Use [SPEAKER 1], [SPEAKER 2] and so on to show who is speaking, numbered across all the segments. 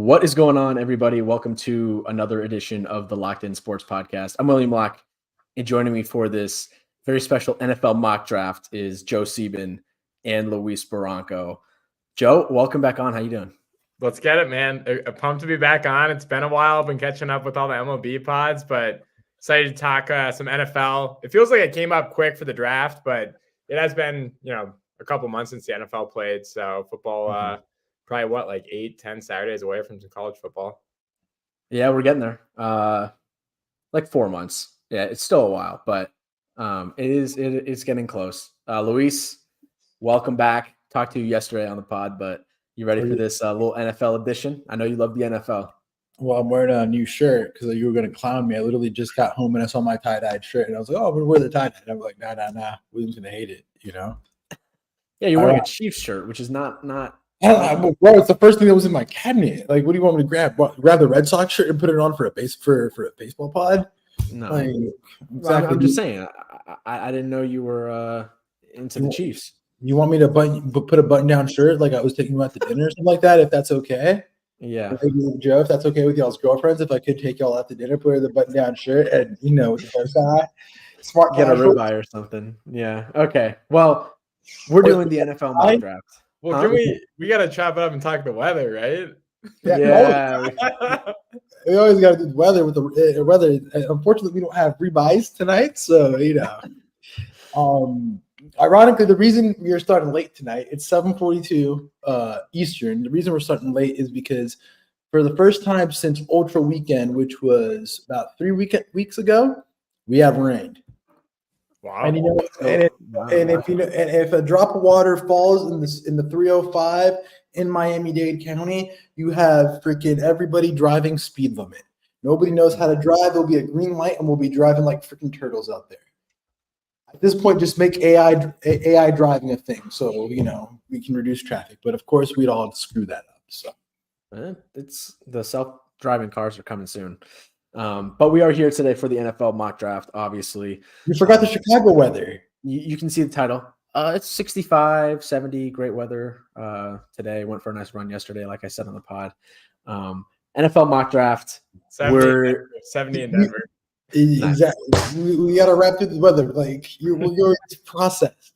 [SPEAKER 1] What is going on, everybody? Welcome to another edition of the Locked In Sports Podcast. I'm William Locke, and joining me for this very special NFL mock draft is Joe Sieben and Luis Barranco. Joe, welcome back on. How you doing?
[SPEAKER 2] Let's get it, man. Pumped to be back on. It's been a while. I've been catching up with all the MLB pods, but excited to talk some NFL. It feels like it came up quick for the draft, but it has been, a couple months since the NFL played. So football, probably 8-10 Saturdays away from some college football.
[SPEAKER 1] Yeah, we're getting there. Like 4 months. Yeah, it's still a while, but it's getting close. Luis, welcome back. Talked to you yesterday on the pod, but you ready for this little NFL edition? I know you love the NFL.
[SPEAKER 3] Well, I'm wearing a new shirt because you were going to clown me. I literally just got home and I saw my tie-dyed shirt, and I was like, "Oh, I'm going to wear the tie-dye." And I'm like, "Nah. William's going to hate it,
[SPEAKER 1] Yeah, you're wearing a Chiefs shirt, which is not.
[SPEAKER 3] Bro, it's the first thing that was in my cabinet. Like, what do you want me to grab? Grab the Red Sox shirt and put it on for a baseball pod?
[SPEAKER 1] No,
[SPEAKER 3] exactly.
[SPEAKER 1] I'm just saying. I didn't know you were into the Chiefs.
[SPEAKER 3] You want me to put a button-down shirt like I was taking you out to dinner or something like that? If that's okay.
[SPEAKER 1] Yeah,
[SPEAKER 3] Joe, if that's okay with y'all's girlfriends, if I could take y'all out to dinner, put the button-down shirt, and with the first eye, smart
[SPEAKER 1] get a ribeye or something. Yeah. Okay. Well, we're doing the NFL mock draft.
[SPEAKER 2] Well, can we got to chop it up and talk the weather, right?
[SPEAKER 3] Yeah. We always got to do the weather with the weather. Unfortunately, we don't have rebuys tonight, so Ironically, the reason we are starting late tonight, it's 7:42 Eastern. The reason we're starting late is because for the first time since Ultra Weekend, which was about 3 weeks ago, we have rained.
[SPEAKER 2] Wow!
[SPEAKER 3] And if a drop of water falls in the 305 in Miami-Dade County, you have freaking everybody driving speed limit. Nobody knows how to drive. There'll be a green light, and we'll be driving like freaking turtles out there. At this point, just make AI driving a thing, so we can reduce traffic. But of course, we'd all screw that up. So
[SPEAKER 1] it's the self-driving cars are coming soon. But we are here today for the NFL mock draft. Obviously,
[SPEAKER 3] you forgot the Chicago weather.
[SPEAKER 1] You can see the title. It's 65, 70, great weather today. Went for a nice run yesterday, like I said on the pod. NFL mock draft.
[SPEAKER 2] 70 in Denver.
[SPEAKER 3] Exactly. We got to wrap through the weather. Like you're process.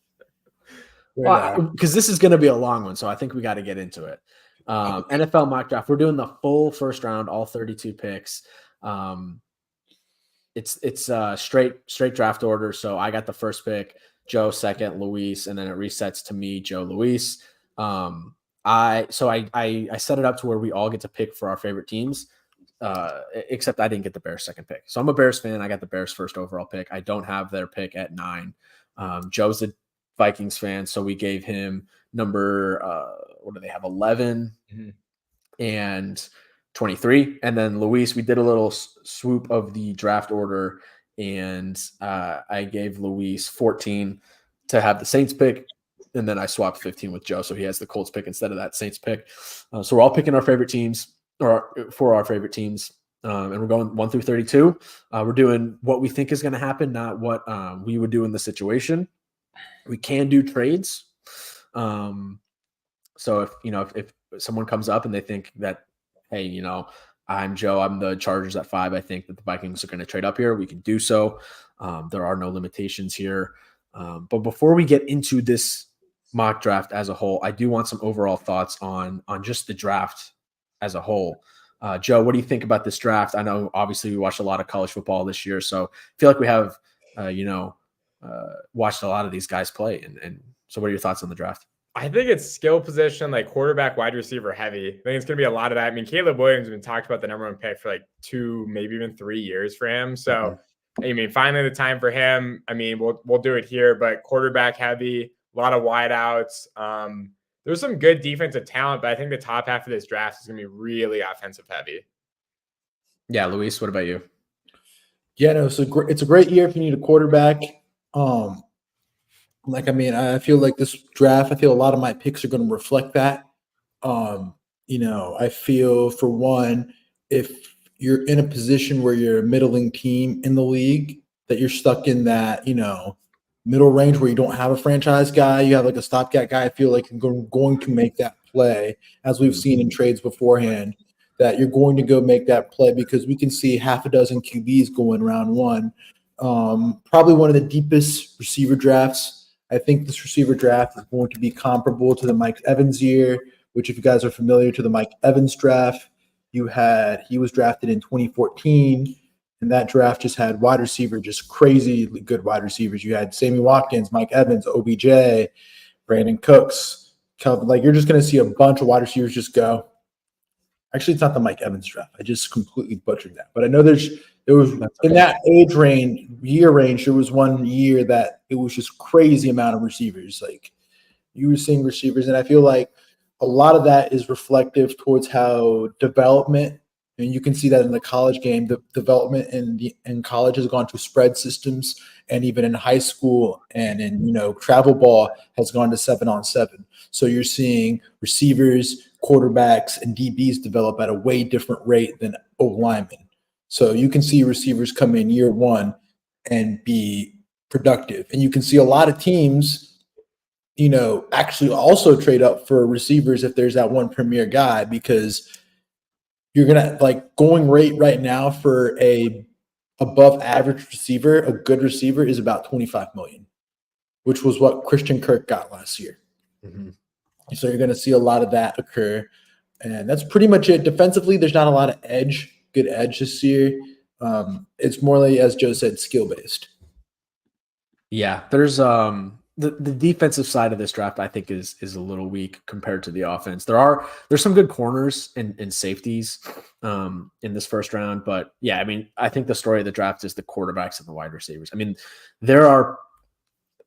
[SPEAKER 1] Well, because this is going to be a long one, so I think we got to get into it. NFL mock draft. We're doing the full first round, all 32 picks. It's straight draft order. So I got the first pick, Joe second, Luis, and then it resets to me, Joe, Luis. I set it up to where we all get to pick for our favorite teams. Except I didn't get the Bears second pick. So I'm a Bears fan. I got the Bears first overall pick. I don't have their pick at 9. Joe's a Vikings fan, so we gave him number what do they have, 11 and 23. And then Luis, we did a little swoop of the draft order, and I gave Luis 14 to have the Saints pick, and then I swapped 15 with Joe, so he has the Colts pick instead of that Saints pick. So we're all picking our favorite teams. Or for our favorite teams, and we're going 1 through 32. We're doing what we think is going to happen, not what we would do in the situation. We can do trades. So if someone comes up and they think that, hey, I'm Joe, I'm the Chargers at 5. I think that the Vikings are going to trade up here. We can do so. There are no limitations here. But before we get into this mock draft as a whole, I do want some overall thoughts on just the draft as a whole. Joe, what do you think about this draft? I know obviously we watched a lot of college football this year, so I feel like we have, watched a lot of these guys play. And so what are your thoughts on the draft?
[SPEAKER 2] I think it's skill position, like quarterback, wide receiver heavy. I think it's going to be a lot of that. I mean, Caleb Williams has been talked about the number 1 pick for 2, maybe even 3 years for him. So, I mean, finally the time for him. I mean, we'll do it here, but quarterback heavy, a lot of wideouts. There's some good defensive talent, but I think the top half of this draft is going to be really offensive heavy.
[SPEAKER 1] Yeah, Luis, what about you?
[SPEAKER 3] Yeah, no, it's a great year if you need a quarterback. I feel like this draft, I feel a lot of my picks are going to reflect that. I feel, for one, if you're in a position where you're a middling team in the league, that you're stuck in that, middle range where you don't have a franchise guy, you have like a stopgap guy, I feel like going to make that play, as we've seen in trades beforehand, that you're going to go make that play because we can see half a dozen QBs going round one. Probably one of the deepest receiver drafts. I think this receiver draft is going to be comparable to the Mike Evans year, which if you guys are familiar to the Mike Evans draft, he was drafted in 2014, and that draft just had wide receiver, just crazy good wide receivers. You had Sammy Watkins, Mike Evans, OBJ, Brandon Cooks, Kelvin. Like you're just going to see a bunch of wide receivers just go. Actually, it's not the Mike Evans draft. I just completely butchered that. But I know there was in that year range, there was one year that it was just crazy amount of receivers. Like you were seeing receivers, and I feel like a lot of that is reflective towards how development, and you can see that in the college game, the development in college has gone to spread systems, and even in high school and in travel ball has gone to 7-on-7. So you're seeing receivers, quarterbacks, and DBs develop at a way different rate than O-linemen. So you can see receivers come in year one and be productive, and you can see a lot of teams actually also trade up for receivers if there's that one premier guy, because you're going to going rate right now for a above average receiver, a good receiver is about 25 million, which was what Christian Kirk got last year.
[SPEAKER 1] Mm-hmm.
[SPEAKER 3] So you're going to see a lot of that occur. And that's pretty much it. Defensively, there's not a lot of good edge this year. It's more like, as Joe said, skill-based.
[SPEAKER 1] Yeah, there's the defensive side of this draft I think is a little weak compared to the offense. There's some good corners and safeties in this first round, but yeah, I mean, I think the story of the draft is the quarterbacks and the wide receivers. I mean, there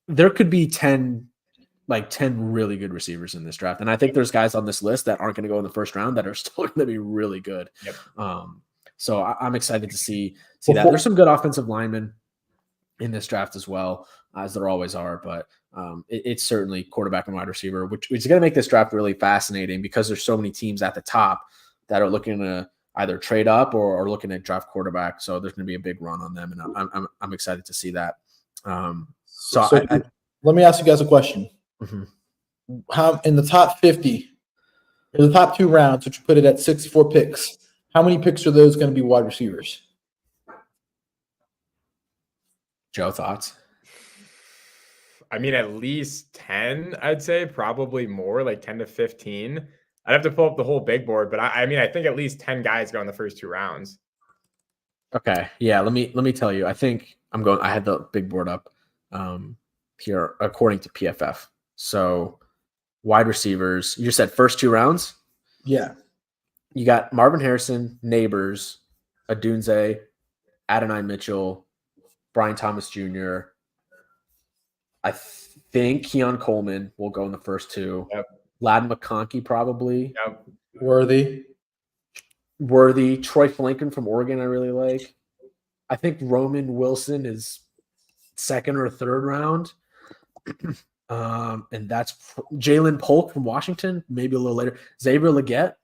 [SPEAKER 1] could be 10 really good receivers in this draft, and I think there's guys on this list that aren't going to go in the first round that are still going to be really good.
[SPEAKER 2] Yep.
[SPEAKER 1] So I'm excited to see that. There's some good offensive linemen in this draft as well, as there always are, but it's certainly quarterback and wide receiver, which is going to make this draft really fascinating because there's so many teams at the top that are looking to either trade up or looking at draft quarterback. So there's going to be a big run on them, and I'm excited to see that.
[SPEAKER 3] Let me ask you guys a question.
[SPEAKER 1] Mm-hmm.
[SPEAKER 3] How in the top 50, or the top 2 rounds, which you put it at 64 picks, how many picks are those going to be wide receivers?
[SPEAKER 1] Joe, thoughts?
[SPEAKER 2] I mean, at least 10, I'd say, probably more, like 10 to 15. I'd have to pull up the whole big board, but I mean, I think at least 10 guys go in the first 2 rounds.
[SPEAKER 1] Okay. Yeah, let me tell you. I think I had the big board up here according to PFF. So wide receivers, you just said first 2 rounds?
[SPEAKER 3] Yeah.
[SPEAKER 1] You got Marvin Harrison, Neighbors, Adunze, Adonai Mitchell, Brian Thomas Jr. I think Keon Coleman will go in the first 2.
[SPEAKER 2] Yep.
[SPEAKER 1] Ladd McConkey probably.
[SPEAKER 2] Yep.
[SPEAKER 3] Worthy.
[SPEAKER 1] Troy Flanken from Oregon I really like. I think Roman Wilson is 2nd or 3rd round. And that's Jalen Polk from Washington, maybe a little later. Xavier Legette.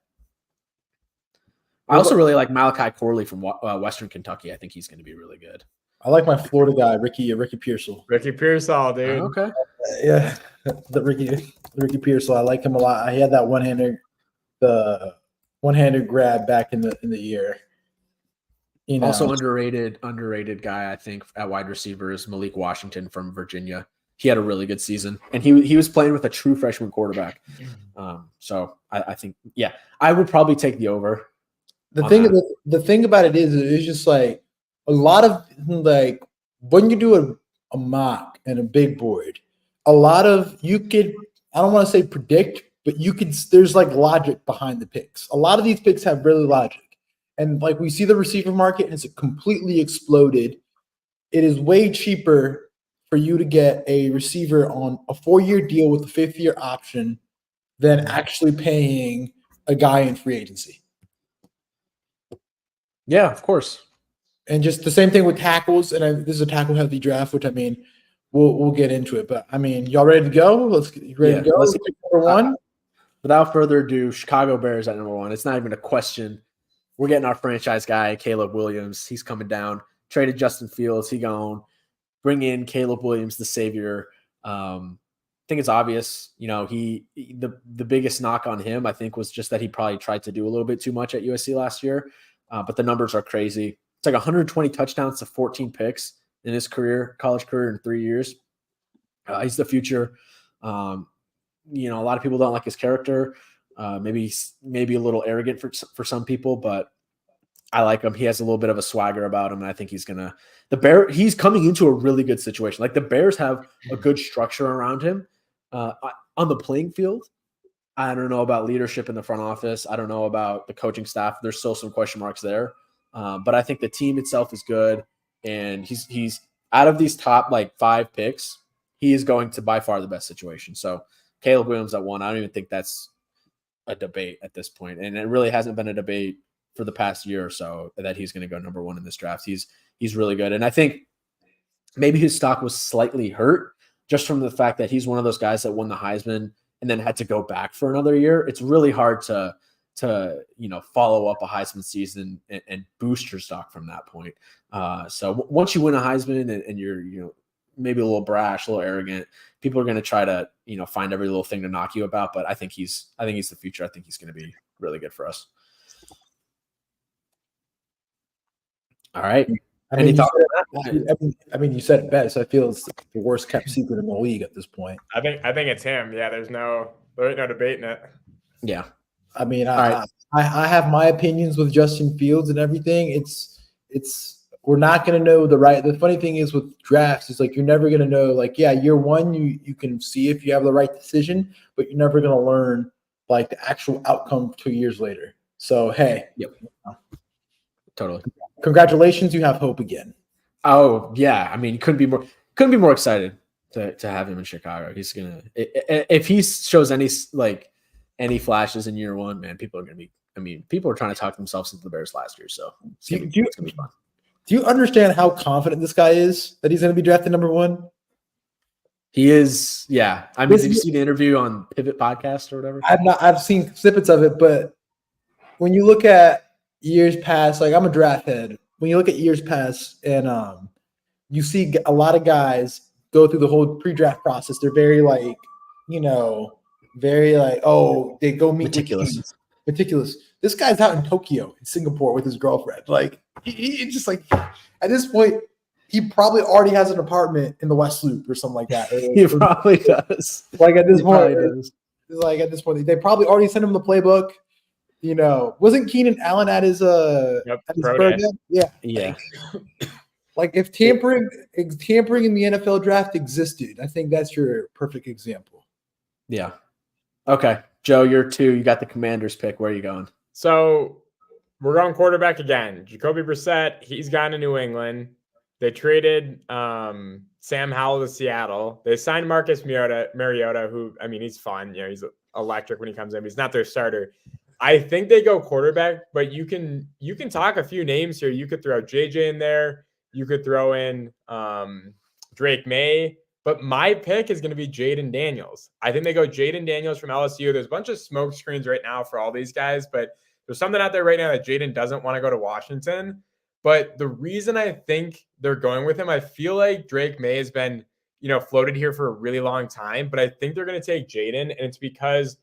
[SPEAKER 1] I also really like Malachi Corley from Western Kentucky. I think he's going to be really good.
[SPEAKER 3] I like my Florida guy, Ricky Pearsall.
[SPEAKER 2] Ricky Pearsall, dude.
[SPEAKER 1] Okay.
[SPEAKER 3] Yeah, the Ricky Pearsall. I like him a lot. He had that one-handed grab back in the year.
[SPEAKER 1] Also underrated guy, I think, at wide receiver is Malik Washington from Virginia. He had a really good season, and he was playing with a true freshman quarterback. So I think, yeah, I would probably take the over.
[SPEAKER 3] The thing about it is, it's just like a lot of like when you do a mock and a big board, a lot of I don't want to say predict, but there's like logic behind the picks. A lot of these picks have really logic. And like we see the receiver market has completely exploded. It is way cheaper for you to get a receiver on a 4-year deal with a 5th-year option than actually paying a guy in free agency.
[SPEAKER 1] Yeah, of course.
[SPEAKER 3] And just the same thing with tackles. And this is a tackle-heavy draft, which I mean, we'll get into it. But I mean, y'all ready to go? You ready to go? Let's pick number 1.
[SPEAKER 1] Without further ado, Chicago Bears at number 1. It's not even a question. We're getting our franchise guy, Caleb Williams. He's coming down. Traded Justin Fields. He gone. Bring in Caleb Williams, the savior. think it's obvious. You know, the biggest knock on him, I think, was just that he probably tried to do a little bit too much at USC last year. But the numbers are crazy. It's like 120 touchdowns to 14 picks in his college career in 3 years. He's the future. You know, a lot of people don't like his character. Maybe a little arrogant for some people, but I like him. He has a little bit of a swagger about him, and I think he's coming into a really good situation. Like the Bears have a good structure around him on the playing field. I don't know about leadership in the front office. I don't know about the coaching staff. There's still some question marks there. But I think the team itself is good, and he's out of these top like 5 picks, he is going to by far the best situation. So Caleb Williams at 1, I don't even think that's a debate at this point. And it really hasn't been a debate for the past year or so that he's going to go number 1 in this draft. He's really good. And I think maybe his stock was slightly hurt just from the fact that he's one of those guys that won the Heisman and then had to go back for another year. It's really hard to follow up a Heisman season and boost your stock from that point. So once you win a Heisman and you're, maybe a little brash, a little arrogant, people are going to try to, find every little thing to knock you about. But I think he's the future. I think he's going to be really good for us. All right.
[SPEAKER 3] You said it best. I feel it's the worst kept secret in the league at this point.
[SPEAKER 2] I think it's him. Yeah, there's no debating it.
[SPEAKER 1] Yeah.
[SPEAKER 3] I mean, I have my opinions with Justin Fields and everything. It's we're not going to know the funny thing is with drafts, it's like you're never going to know, like, yeah, year one, you can see if you have the right decision, but you're never going to learn like the actual outcome 2 years later. So, hey.
[SPEAKER 1] Yep. Totally.
[SPEAKER 3] Congratulations. You have hope again.
[SPEAKER 1] Oh yeah. I mean, couldn't be more excited to have him in Chicago. He's going to, if he shows any flashes in year one, man, people are trying to talk themselves into the Bears last year. So it's going to be fun.
[SPEAKER 3] Do you understand how confident this guy is that he's going to be drafted number 1?
[SPEAKER 1] He is. Yeah. I mean, did you see the interview on Pivot Podcast or whatever?
[SPEAKER 3] I've seen snippets of it, but when you look at years past, like I'm a draft head. When you look at years past and you see a lot of guys go through the whole pre-draft process, they're very they go meet
[SPEAKER 1] meticulous.
[SPEAKER 3] Meticulous. This guy's out in Tokyo, in Singapore, with his girlfriend. Like he just like at this point, he probably already has an apartment in the West Loop or something like that.
[SPEAKER 1] He probably does.
[SPEAKER 3] Like at this point, they probably already sent him the playbook. Wasn't Keenan Allen at his program?
[SPEAKER 1] Yeah.
[SPEAKER 3] Like if tampering in the NFL draft existed, I think that's your perfect example.
[SPEAKER 1] Yeah. Okay. Joe, you're 2. You got the Commanders pick. Where are you going?
[SPEAKER 2] So we're going quarterback again. Jacoby Brissett, he's gone to New England. They traded Sam Howell to Seattle. They signed Marcus Mariota, who, I mean, he's fun. He's electric when he comes in. He's not their starter. I think they go quarterback, but you can talk a few names here. You could throw JJ in there. You could throw in Drake May. But my pick is going to be Jaden Daniels. I think they go Jaden Daniels from LSU. There's a bunch of smoke screens right now for all these guys, but there's something out there right now that Jaden doesn't want to go to Washington. But the reason I think they're going with him, I feel like Drake May has been, floated here for a really long time, but I think they're going to take Jaden, and it's because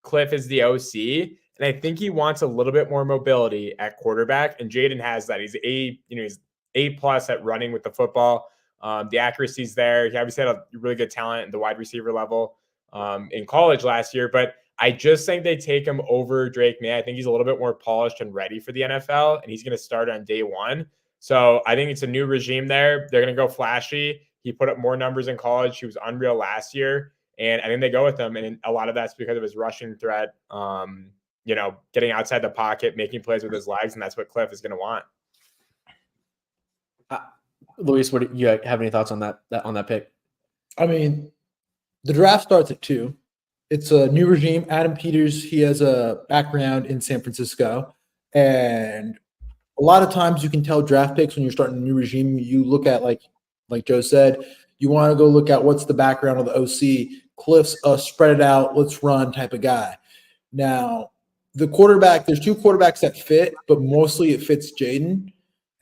[SPEAKER 2] Cliff is the OC, and I think he wants a little bit more mobility at quarterback, and Jaden has that. He's he's A+ at running with the football. The accuracy's there. He obviously had a really good talent at the wide receiver level in college last year, but I just think they take him over Drake May. I think he's a little bit more polished and ready for the NFL, and he's going to start on day 1. So I think it's a new regime there. They're going to go flashy. He put up more numbers in college. He was unreal last year, and I think they go with him, and a lot of that's because of his rushing threat, getting outside the pocket, making plays with his legs, and that's what Cliff is going to want.
[SPEAKER 1] Luis, what do you have any thoughts on that pick?
[SPEAKER 3] I mean, the draft starts at 2. It's a new regime. Adam Peters, he has a background in San Francisco. And a lot of times you can tell draft picks when you're starting a new regime, you look at, like Joe said, you want to go look at what's the background of the OC. Cliff's a spread it out, let's run type of guy. Now, the quarterback, there's 2 quarterbacks that fit, but mostly it fits Jaden.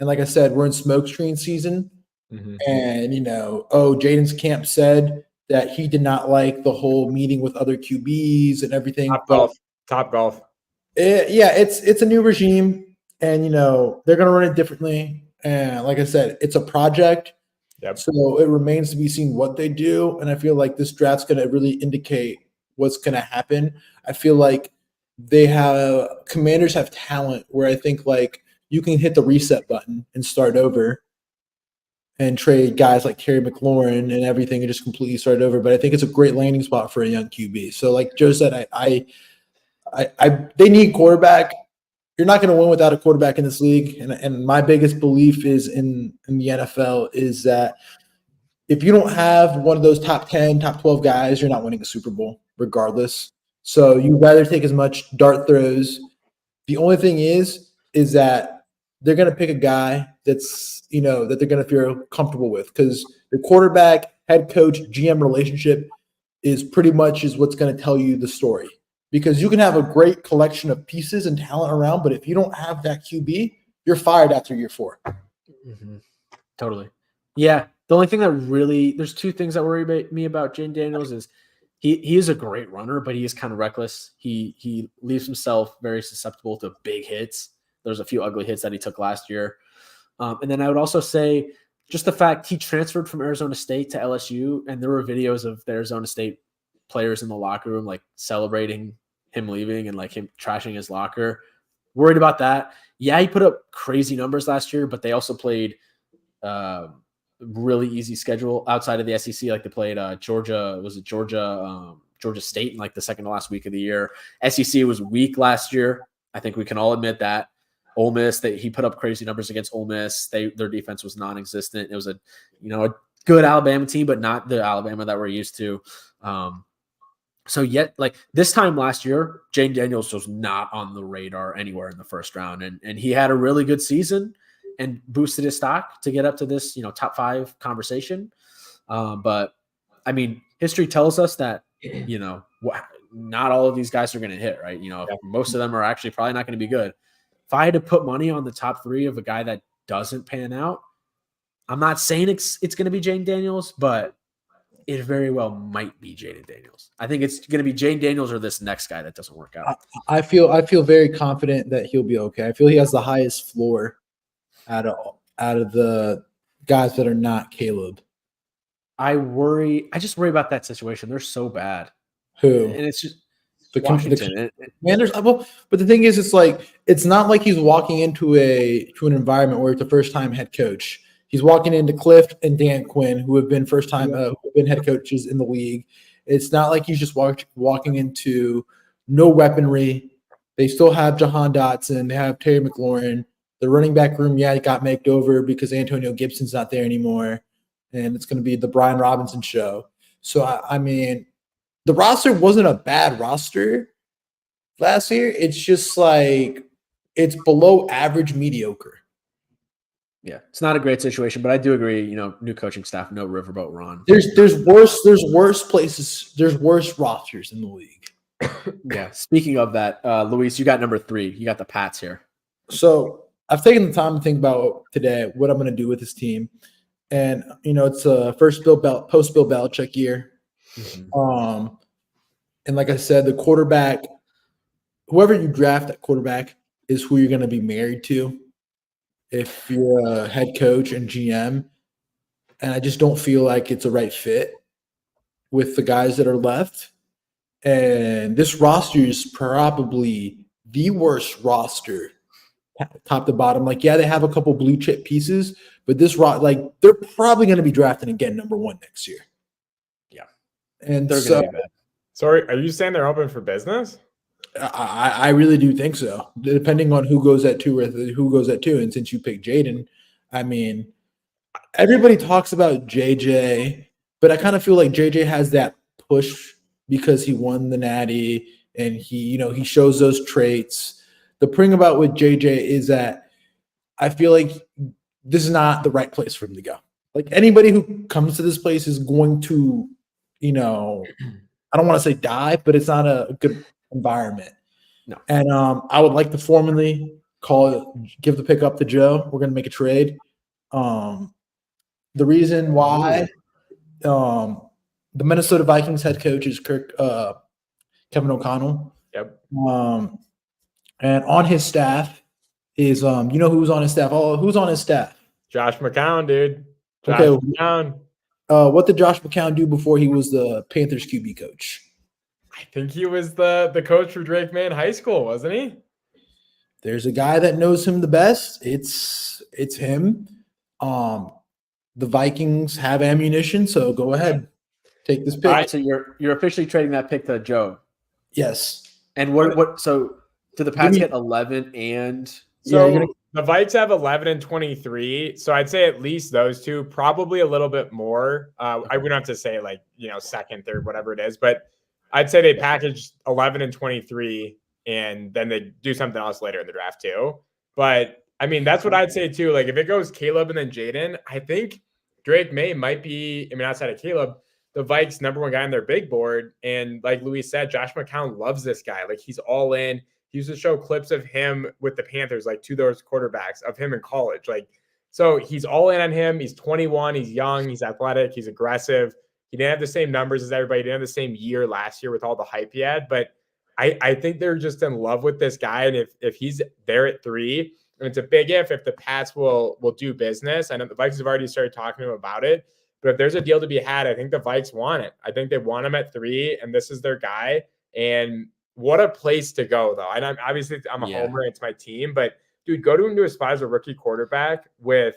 [SPEAKER 3] And like I said, we're in smokescreen season. Mm-hmm. And, Jaden's camp said that he did not like the whole meeting with other QBs and everything.
[SPEAKER 2] Top golf.
[SPEAKER 3] It's a new regime, and they're gonna run it differently. And like I said, it's a project.
[SPEAKER 2] Yep.
[SPEAKER 3] So it remains to be seen what they do. And I feel like this draft's gonna really indicate what's gonna happen. I feel like Commanders have talent where I think like you can hit the reset button and start over and trade guys like Terry McLaurin and everything and just completely start over. But I think it's a great landing spot for a young QB. So like Joe said, they need quarterback. You're not going to win without a quarterback in this league. And my biggest belief is in the NFL is that if you don't have one of those top 10, top 12 guys, you're not winning a Super Bowl regardless. So you'd rather take as much dart throws. The only thing is that they're going to pick a guy that's, that they're going to feel comfortable with, because the quarterback, head coach, GM relationship is pretty much what's going to tell you the story. Because you can have a great collection of pieces and talent around, but if you don't have that QB, you're fired after year 4.
[SPEAKER 1] Mm-hmm. Totally. Yeah. The only thing that there's two things that worry me about Jane Daniels is he is a great runner, but he is kind of reckless. He leaves himself very susceptible to big hits. There's a few ugly hits that he took last year. And then I would also say just the fact he transferred from Arizona State to LSU, and there were videos of the Arizona State players in the locker room like celebrating him leaving and like him trashing his locker. Worried about that. Yeah, he put up crazy numbers last year, but they also played really easy schedule outside of the SEC. Like they played Georgia State in like the second to last week of the year. SEC was weak last year. I think we can all admit that. Ole Miss, he put up crazy numbers against Ole Miss. Their defense was non-existent. It was a good Alabama team, but not the Alabama that we're used to. So yet, like this time last year, Jane Daniels was not on the radar anywhere in the first round. And he had a really good season and boosted his stock to get up to this, top 5 conversation. But I mean, history tells us that, not all of these guys are going to hit, right? Most of them are actually probably not going to be good. If I had to put money on the top 3 of a guy that doesn't pan out, I'm not saying it's going to be Jane Daniels, but it very well might be Jaden Daniels. I think it's going to be Jane Daniels or this next guy that doesn't work out.
[SPEAKER 3] I feel very confident that he'll be okay. I feel he has the highest floor out of the guys that are not Caleb.
[SPEAKER 1] I just worry about that situation. They're so bad.
[SPEAKER 3] Who?
[SPEAKER 1] And it's just
[SPEAKER 3] Washington. But the thing is, it's not like he's walking into an environment where it's the first time head coach. He's walking into Cliff and Dan Quinn, who have been head coaches in the league. It's not like he's just walking into no weaponry. They still have Jahan Dotson. They have Terry McLaurin. The running back room, it got maked over because Antonio Gibson's not there anymore. And it's going to be the Brian Robinson show. So, I mean, the roster wasn't a bad roster last year. It's just like it's below average mediocre.
[SPEAKER 1] Yeah, it's not a great situation, but I do agree. New coaching staff, no riverboat run.
[SPEAKER 3] There's worse places. There's worse rosters in the league.
[SPEAKER 1] Yeah. Speaking of that, Luis, you got number 3. You got the Pats here.
[SPEAKER 3] So I've taken the time to think about today what I'm going to do with this team, and it's a post Bill Belichick year. Mm-hmm. And like I said, the quarterback, whoever you draft at quarterback, is who you're going to be married to if you're a head coach and GM. And I just don't feel like it's a right fit with the guys that are left. And this roster is probably the worst roster, top to bottom. Like, they have a couple blue chip pieces, but they're probably going to be drafting again number 1 next year.
[SPEAKER 1] Yeah.
[SPEAKER 3] And
[SPEAKER 2] they're going to be bad. Sorry, are you saying they're open for business?
[SPEAKER 3] I really do think so, depending on who goes at 2 or who goes at 2. And since you picked Jaden, I mean, everybody talks about JJ, but I kind of feel like JJ has that push because he won the Natty and he shows those traits. The thing about with JJ is that I feel like this is not the right place for him to go. Like, anybody who comes to this place is going to, I don't want to say die, but it's not a good environment.
[SPEAKER 1] No.
[SPEAKER 3] And I would like to formally give the pick up to Joe. We're going to make a trade. The reason why The Minnesota Vikings head coach is Kevin O'Connell.
[SPEAKER 2] Yep.
[SPEAKER 3] And on his staff is you know who's on his staff? Oh, who's on his staff?
[SPEAKER 2] Josh McCown, dude. Josh
[SPEAKER 3] Okay.
[SPEAKER 2] McCown.
[SPEAKER 3] What did Josh McCown do before he was the Panthers QB coach?
[SPEAKER 2] I think he was the coach for Drake May in high school, wasn't he?
[SPEAKER 3] There's a guy that knows him the best. It's him. The Vikings have ammunition, so go ahead. Take this pick.
[SPEAKER 1] All right, so you're officially trading that pick to Joe.
[SPEAKER 3] Yes.
[SPEAKER 1] And what so do the Pats get 11 and
[SPEAKER 2] so the Vikes have 11 and 23. So I'd say at least those two, probably a little bit more. I wouldn't have to say like, second, third, whatever it is, but I'd say they package 11 and 23 and then they do something else later in the draft too. But I mean, that's what I'd say too. Like if it goes Caleb and then Jaden, I think Drake May might be, outside of Caleb, the Vikes #1 guy on their big board. And like Luis said, Josh McCown loves this guy. Like he's all in. He used to show clips of him with the Panthers, like to those quarterbacks of him in college. Like, so he's all in on him. He's 21. He's young. He's athletic. He's aggressive. He didn't have the same numbers as everybody. He didn't have the same year last year with all the hype he had. But I think they're just in love with this guy. And if he's there at 3, and it's a big if the Pats will do business. I know the Vikings have already started talking to him about it. But if there's a deal to be had, I think the Vikes want it. I think they want him at 3, and this is their guy. And what a place to go, though. And I'm a homer. It's my team. But, dude, go into a spot as a rookie quarterback with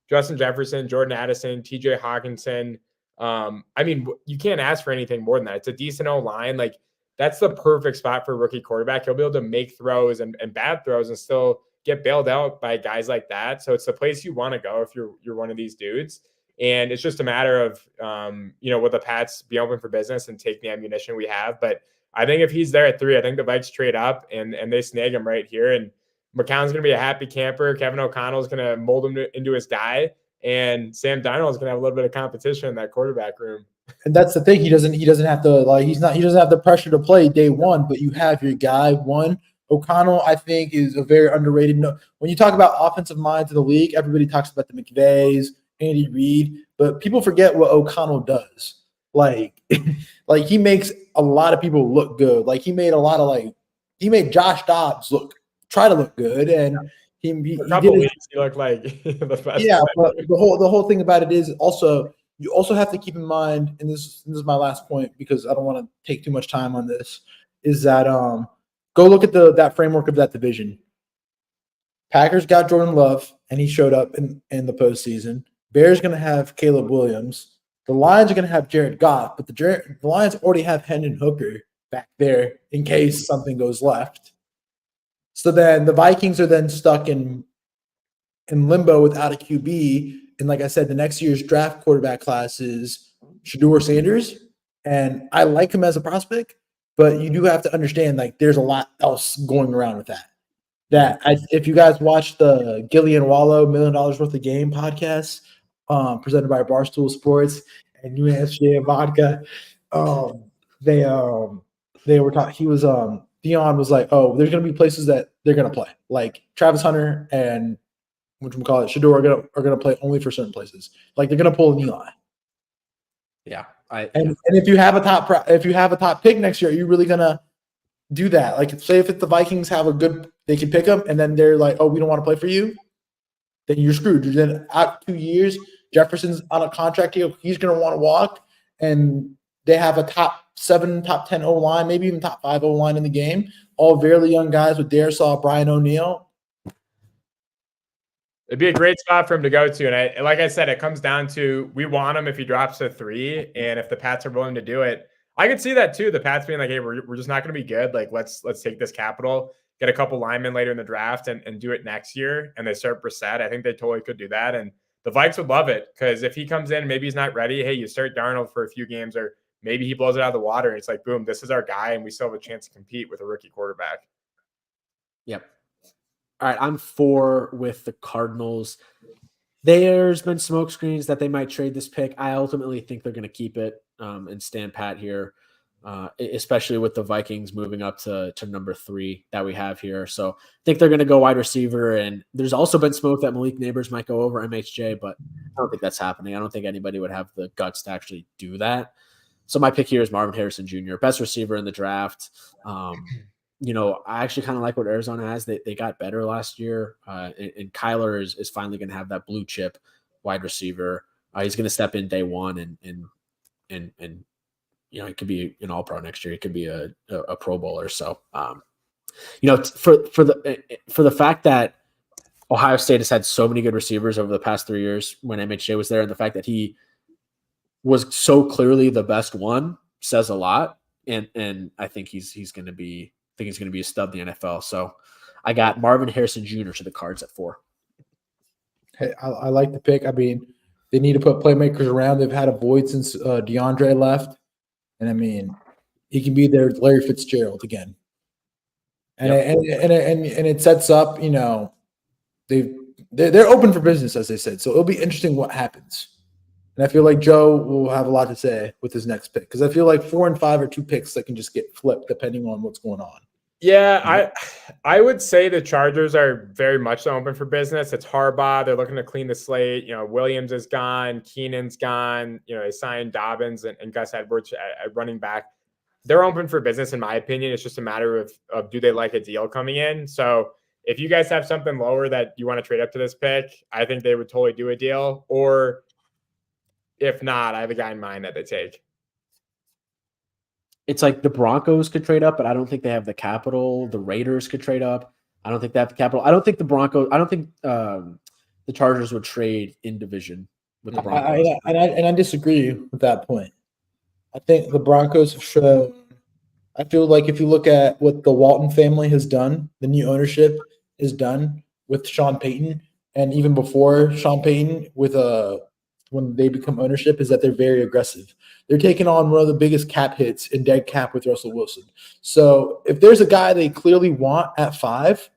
[SPEAKER 2] Justin Jefferson, Jordan Addison, TJ Hawkinson. You can't ask for anything more than that. It's a decent O-line. Like, that's the perfect spot for a rookie quarterback. He'll be able to make throws and bad throws and still get bailed out by guys like that. So it's the place you want to go if you're one of these dudes. And it's just a matter of, will the Pats be open for business and take the ammunition we have? But I think if he's there at 3, I think the Vikes trade up and they snag him right here. And McCown's going to be a happy camper. Kevin O'Connell is going to mold him into his guy. And Sam Darnold is going to have a little bit of competition in that quarterback room.
[SPEAKER 3] And that's the thing. He doesn't have to he doesn't have the pressure to play day one, but you have your guy one. O'Connell, I think, is a very underrated. When you talk about offensive minds in the league, everybody talks about the McVays, Andy Reid, but people forget what O'Connell does. Like he makes a lot of people look good. Like he made Josh Dobbs try to look good, and he
[SPEAKER 2] looked like the best.
[SPEAKER 3] Yeah, but the whole thing about it is also you also have to keep in mind, and this is my last point because I don't want to take too much time on this, is that go look at that framework of that division. Packers got Jordan Love, and he showed up in the postseason. Bears going to have Caleb Williams. The Lions are going to have Jared Goff, but the Lions already have Hendon Hooker back there in case something goes left. So then the Vikings are then stuck in limbo without a QB. And like I said, the next year's draft quarterback class is Shedeur Sanders. And I like him as a prospect, but you do have to understand, like, there's a lot else going around with that. If you guys watch the Gillian Wallow $1 Million Worth of Game podcast, presented by Barstool Sports and USJ Vodka, they were talking. Dion was like, "Oh, there's going to be places that they're going to play, like Travis Hunter and Shedeur are going to play only for certain places. Like they're going to pull an Eli."
[SPEAKER 1] Yeah,
[SPEAKER 3] and if you have a top pick next year, are you really going to do that? Like, say if the Vikings have they can pick them, and then they're like, "Oh, we don't want to play for you," then you're screwed. Then out 2 years, Jefferson's on a contract deal. He's going to want to walk, and they have a top 7, top 10 O-line, maybe even top 5 O-line in the game. All very young guys with Darisaw, Brian O'Neill.
[SPEAKER 2] It'd be a great spot for him to go to. And like I said, it comes down to we want him if he drops to 3. And if the Pats are willing to do it, I could see that too. The Pats being like, hey, we're just not going to be good. Like, let's take this capital, get a couple linemen later in the draft and do it next year. And they start Brissett. I think they totally could do that. And the Vikes would love it because if he comes in, maybe he's not ready. Hey, you start Darnold for a few games, or maybe he blows it out of the water. And it's like, boom, this is our guy. And we still have a chance to compete with a rookie quarterback.
[SPEAKER 1] Yep. All right, I'm 4 with the Cardinals. There's been smoke screens that they might trade this pick. I ultimately think they're going to keep it and stand pat here, especially with the Vikings moving up to number 3 that we have here. So I think they're going to go wide receiver. And there's also been smoke that Malik Neighbors might go over MHJ, but I don't think that's happening. I don't think anybody would have the guts to actually do that. So my pick here is Marvin Harrison Jr., best receiver in the draft. I actually kind of like what Arizona has. They got better last year, and Kyler is finally going to have that blue chip wide receiver. He's going to step in day one, and he could be an All-Pro next year. He could be a Pro Bowler. So, for the fact that Ohio State has had so many good receivers over the past 3 years when MHJ was there, and the fact that he was so clearly the best one says a lot. And I think he's going to be a stud in the NFL. So I got Marvin Harrison Jr. to the Cards at 4.
[SPEAKER 3] Hey, I like the pick. I mean, they need to put playmakers around. They've had a void since DeAndre left. And I mean, he can be their Larry Fitzgerald again. And it sets up, they're open for business, as they said. So it'll be interesting what happens. And I feel like Joe will have a lot to say with his next pick, because I feel like 4 and 5 are 2 picks that can just get flipped depending on what's going on.
[SPEAKER 2] Yeah, I would say the Chargers are very much so open for business. It's Harbaugh. They're looking to clean the slate. Williams is gone. Keenan's gone. They signed Dobbins and Gus Edwards at running back. They're open for business, in my opinion. It's just a matter of do they like a deal coming in? So if you guys have something lower that you want to trade up to this pick, I think they would totally do a deal. Or if not, I have a guy in mind that they take.
[SPEAKER 1] It's like the Broncos could trade up, but I don't think they have the capital. The Raiders could trade up. I don't think they have the capital. I don't think the Chargers would trade in division with the Broncos.
[SPEAKER 3] I disagree with that point. I think the Broncos have shown. I feel like if you look at what the Walton family has done, the new ownership is done with Sean Payton, and even before Sean Payton with when they become ownership, is that they're very aggressive. They're taking on one of the biggest cap hits in dead cap with Russell Wilson. So if there's a guy they clearly want at 5,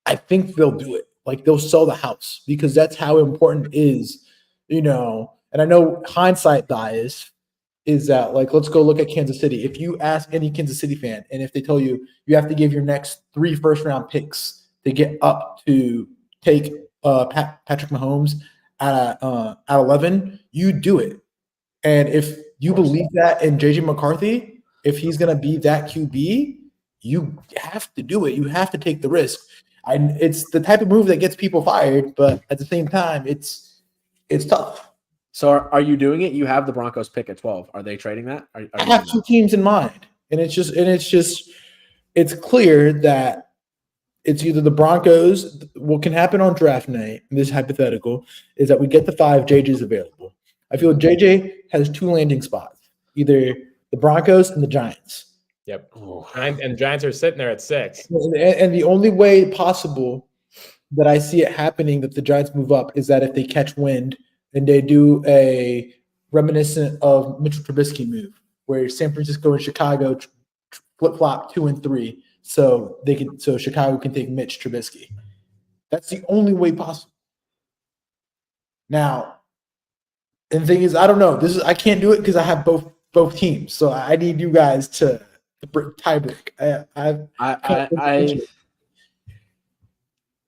[SPEAKER 3] I think they'll do it. Like, they'll sell the house, because that's how important it is, and I know hindsight bias is that, like, let's go look at Kansas City. If you ask any Kansas City fan, and if they tell you you have to give your next 3 first-round picks to get up to take Patrick Mahomes at 11, you do it. And if you believe that in JJ McCarthy, if he's going to be that QB, you have to do it. You have to take the risk. It's the type of move that gets people fired, but at the same time, it's tough.
[SPEAKER 1] So are you doing it? You have the Broncos pick at 12. Are they trading that?
[SPEAKER 3] I have 2 teams in mind, and it's clear that it's either the Broncos. What can happen on draft night, and this is hypothetical, is that we get the 5, JJ's available. I feel JJ has 2 landing spots, either the Broncos and the Giants.
[SPEAKER 2] Yep. And Giants are sitting there at 6.
[SPEAKER 3] And the only way possible that I see it happening that the Giants move up is that if they catch wind and they do a reminiscent of Mitchell Trubisky move, where San Francisco and Chicago flip-flop 2 and 3, so Chicago can take Mitch Trubisky. That's the only way possible. Now, and the thing is, I don't know. I can't do it because I have both teams. So I need you guys to tie break. I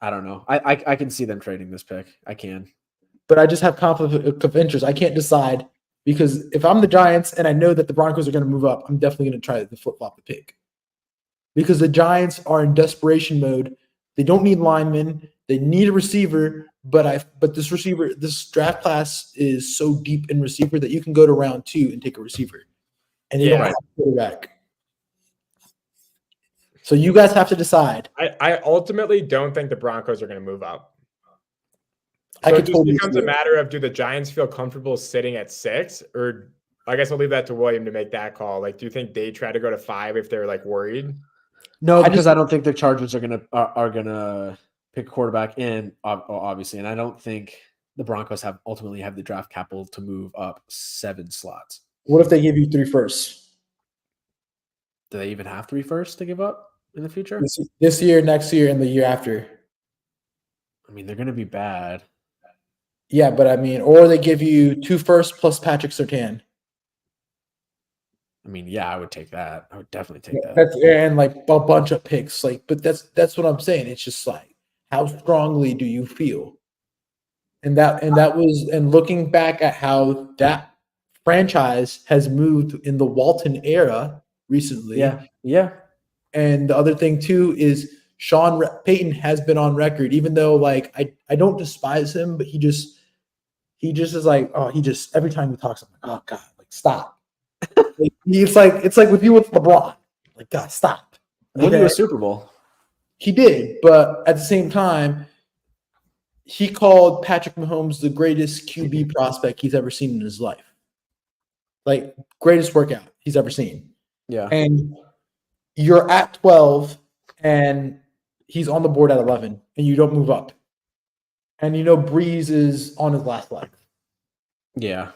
[SPEAKER 1] don't know. I can see them trading this pick. I can.
[SPEAKER 3] But I just have conflict of interest. I can't decide, because if I'm the Giants and I know that the Broncos are going to move up, I'm definitely going to try to flip-flop the pick. Because the Giants are in desperation mode. They don't need linemen. They need a receiver. But this draft class is so deep in receiver that you can go to round 2 and take a receiver. And you don't have to go back. So you guys have to decide.
[SPEAKER 2] I ultimately don't think the Broncos are going to move up.
[SPEAKER 3] So
[SPEAKER 2] it just becomes a matter of, do the Giants feel comfortable sitting at 6? Or I guess I'll leave that to William to make that call. Like, do you think they try to go to 5 if they're, like, worried?
[SPEAKER 1] No, because I don't think the Chargers are gonna pick a quarterback in, obviously, and I don't think the Broncos ultimately have the draft capital to move up 7 slots.
[SPEAKER 3] What if they give you 3 firsts?
[SPEAKER 1] Do they even have 3 firsts to give up in the future?
[SPEAKER 3] This year, next year, and the year after.
[SPEAKER 1] I mean, they're going to be bad.
[SPEAKER 3] Yeah, but I mean, or they give you 2 firsts plus Patrick Surtain.
[SPEAKER 1] I mean, yeah, I would take that. I would definitely take that.
[SPEAKER 3] And like a bunch of picks. Like, but that's what I'm saying. It's just like, how strongly do you feel? And looking back at how that franchise has moved in the Walton era recently.
[SPEAKER 1] Yeah.
[SPEAKER 3] And the other thing too is Sean Payton has been on record, even though like I don't despise him, but he just is like, oh, he just every time he talks, I'm like, oh God, like stop. It's like with you with LeBron. Like, God, stop.
[SPEAKER 1] Won you a Super Bowl.
[SPEAKER 3] He did, but at the same time, he called Patrick Mahomes the greatest QB prospect he's ever seen in his life. Like, greatest workout he's ever seen.
[SPEAKER 1] Yeah.
[SPEAKER 3] And you're at 12 and he's on the board at 11 and you don't move up. And you know Breeze is on his last leg.
[SPEAKER 1] Yeah.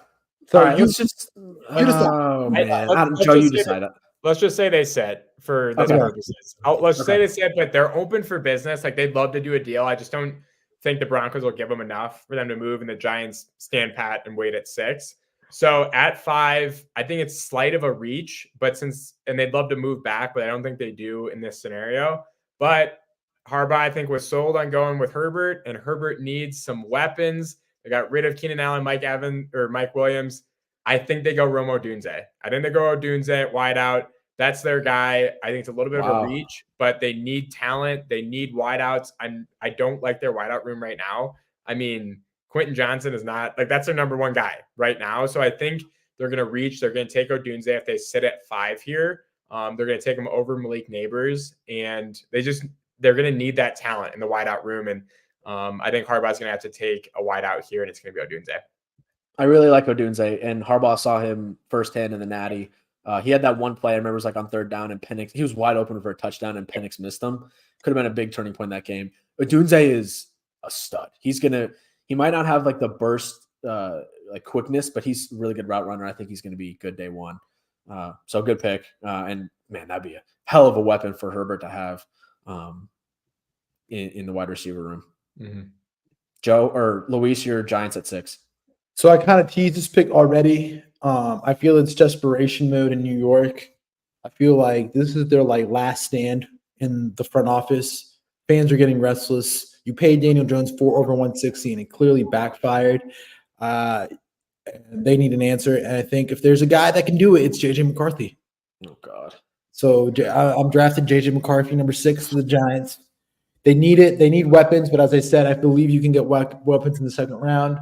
[SPEAKER 3] So
[SPEAKER 1] all right,
[SPEAKER 3] you
[SPEAKER 1] decide.
[SPEAKER 2] Oh,
[SPEAKER 1] man. Joe, you decide it.
[SPEAKER 2] Let's just say they sit for this purposes. Let's say they sit, but they're open for business. Like they'd love to do a deal. I just don't think the Broncos will give them enough for them to move, and the Giants stand pat and wait at 6. So at 5, I think it's slight of a reach, but and they'd love to move back, but I don't think they do in this scenario. But Harbaugh, I think, was sold on going with Herbert, and Herbert needs some weapons. They got rid of Keenan Allen, Mike Williams. I think they go Rome Odunze. I think they go Odunze at wideout. That's their guy. I think it's a little bit of a reach, but they need talent. They need wideouts. I don't like their wideout room right now. I mean, Quentin Johnson is not like that's their number one guy right now. So I think they're going to reach. They're going to take Odunze if they sit at 5 here. They're going to take him over Malik Neighbors, and they're going to need that talent in the wideout room. And I think Harbaugh's going to have to take a wideout here, and it's going to be Odunze.
[SPEAKER 1] I really like Odunze, and Harbaugh saw him firsthand in the Natty. He had that one play, I remember it was like on 3rd down, and Penix, he was wide open for a touchdown, and Penix missed him. Could have been a big turning point in that game. Odunze is a stud. He might not have like the burst like quickness, but he's a really good route runner. I think he's going to be good day one. So good pick. And man, that'd be a hell of a weapon for Herbert to have in the wide receiver room.
[SPEAKER 2] Mm-hmm.
[SPEAKER 1] Joe or Luis, your Giants at 6.
[SPEAKER 3] So I kind of teased this pick already. I feel it's desperation mode in New York. I feel like this is their like last stand in the front office. Fans are getting restless. You paid Daniel Jones 4 over 160, and it clearly backfired. They need an answer, and I think if there's a guy that can do it, it's JJ McCarthy.
[SPEAKER 1] Oh God! So
[SPEAKER 3] I'm drafting JJ McCarthy, number 6 to the Giants. They need it. They need weapons, but as I said, I believe you can get weapons in the 2nd round.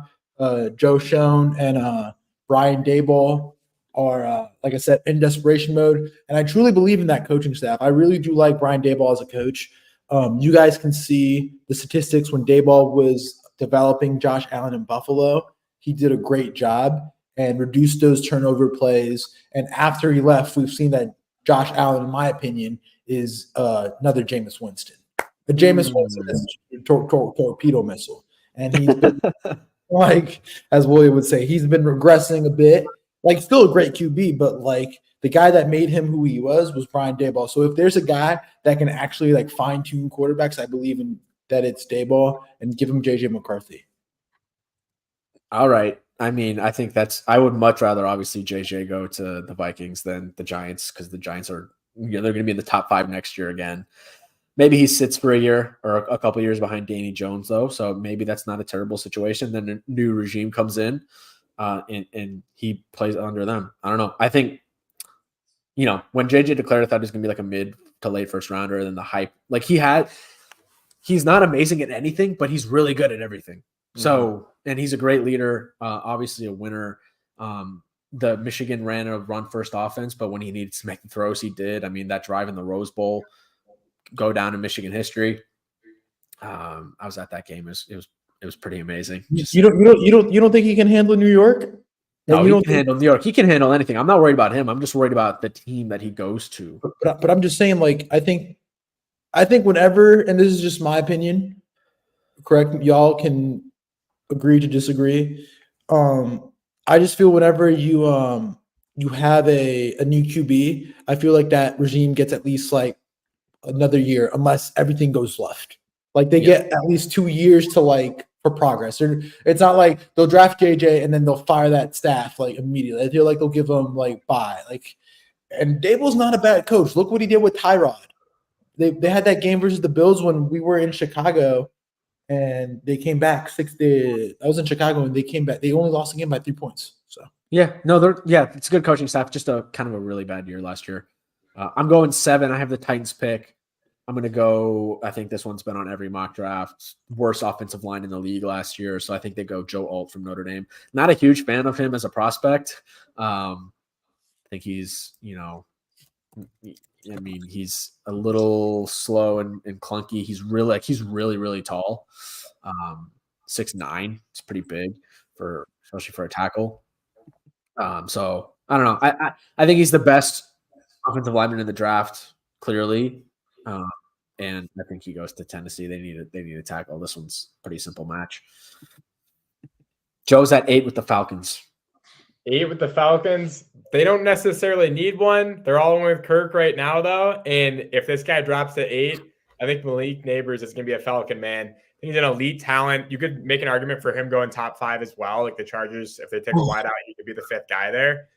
[SPEAKER 3] Joe Schoen and Brian Daboll are, like I said, in desperation mode. And I truly believe in that coaching staff. I really do like Brian Daboll as a coach. You guys can see the statistics when Daboll was developing Josh Allen in Buffalo. He did a great job and reduced those turnover plays. And after he left, we've seen that Josh Allen, in my opinion, is another Jameis Winston. But Jameis Winston is a torpedo missile. And he's been like, as William would say, he's been regressing a bit. Like, still a great QB, but like the guy that made him who he was Brian Daboll. So if there's a guy that can actually like fine-tune quarterbacks, I believe in that it's Daboll, and give him JJ McCarthy.
[SPEAKER 1] All right. I mean, I think I would much rather obviously JJ go to the Vikings than the Giants, because the Giants are, they're going to be in the top 5 next year again. Maybe he sits for a year or a couple of years behind Danny Jones, though. So maybe that's not a terrible situation. Then a new regime comes in and he plays under them. I don't know. I think, when JJ declared, I thought he was going to be like a mid to late first rounder. And then the hype, like he's not amazing at anything, but he's really good at everything. Mm-hmm. So, and he's a great leader, obviously a winner. The Michigan ran a run first offense, but when he needed to make the throws, he did. I mean, that drive in the Rose Bowl go down in Michigan history. I was at that game. It was pretty amazing.
[SPEAKER 3] You don't think he can handle New York?
[SPEAKER 1] No, he can handle New York. He can handle anything. I'm not worried about him. I'm just worried about the team that he goes to.
[SPEAKER 3] But I'm just saying, like, I think whenever, and this is just my opinion, correct? Y'all can agree to disagree. I just feel whenever you have a new QB, I feel like that regime gets at least like another year, unless everything goes left. Like they get at least 2 years to like for progress. It's not like they'll draft JJ and then they'll fire that staff like immediately. I feel like they'll give them like bye. Like, and Daboll's not a bad coach. Look what he did with Tyrod. They had that game versus the Bills when we were in Chicago, and they came back I was in Chicago and they came back. They only lost the game by 3 points. So
[SPEAKER 1] it's a good coaching staff. Just a kind of a really bad year last year. I'm going 7. I have the Titans pick. I'm going to go. I think this one's been on every mock draft. Worst offensive line in the league last year, so I think they go Joe Alt from Notre Dame. Not a huge fan of him as a prospect. I think he's, he's a little slow and clunky. He's really, really tall. 6'9". It's pretty big especially for a tackle. So I don't know. I think he's the best offensive lineman in the draft, clearly. And I think he goes to Tennessee. They need a tackle. This one's a pretty simple match. Joe's at 8 with the Falcons.
[SPEAKER 2] 8 with the Falcons. They don't necessarily need one. They're all in with Kirk right now, though. And if this guy drops to 8, I think Malik Neighbors is going to be a Falcon man. I think he's an elite talent. You could make an argument for him going top 5 as well. Like the Chargers, if they take a wide out, he could be the 5th guy there.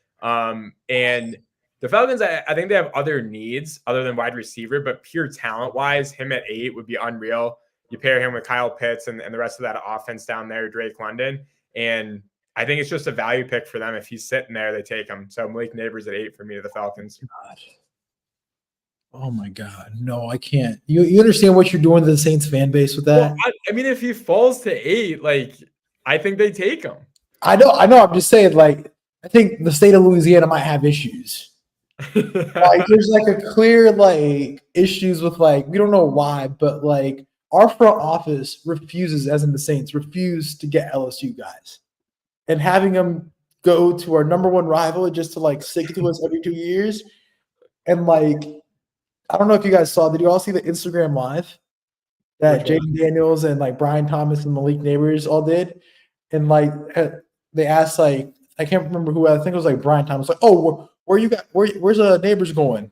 [SPEAKER 2] And the Falcons, I think they have other needs other than wide receiver, but pure talent-wise, him at 8 would be unreal. You pair him with Kyle Pitts and the rest of that offense down there, Drake London, and I think it's just a value pick for them. If he's sitting there, they take him. So Malik Neighbors at 8 for me to the Falcons.
[SPEAKER 3] God. Oh, my God. No, I can't. You understand what you're doing to the Saints fan base with that?
[SPEAKER 2] Well, I mean, if he falls to 8, I think they take him.
[SPEAKER 3] I know. I'm just saying, I think the state of Louisiana might have issues. There's a clear issues with we don't know why, but our front office refuses, as in the Saints, refuse to get LSU guys, and having them go to our number 1 rival just to stick to us every 2 years, and I don't know if you guys saw. Did you all see the Instagram live that Jaden Daniels and Brian Thomas and Malik Neighbors all did, and they asked I can't remember who. I think it was Brian Thomas. Where you got? Where's Neighbors going?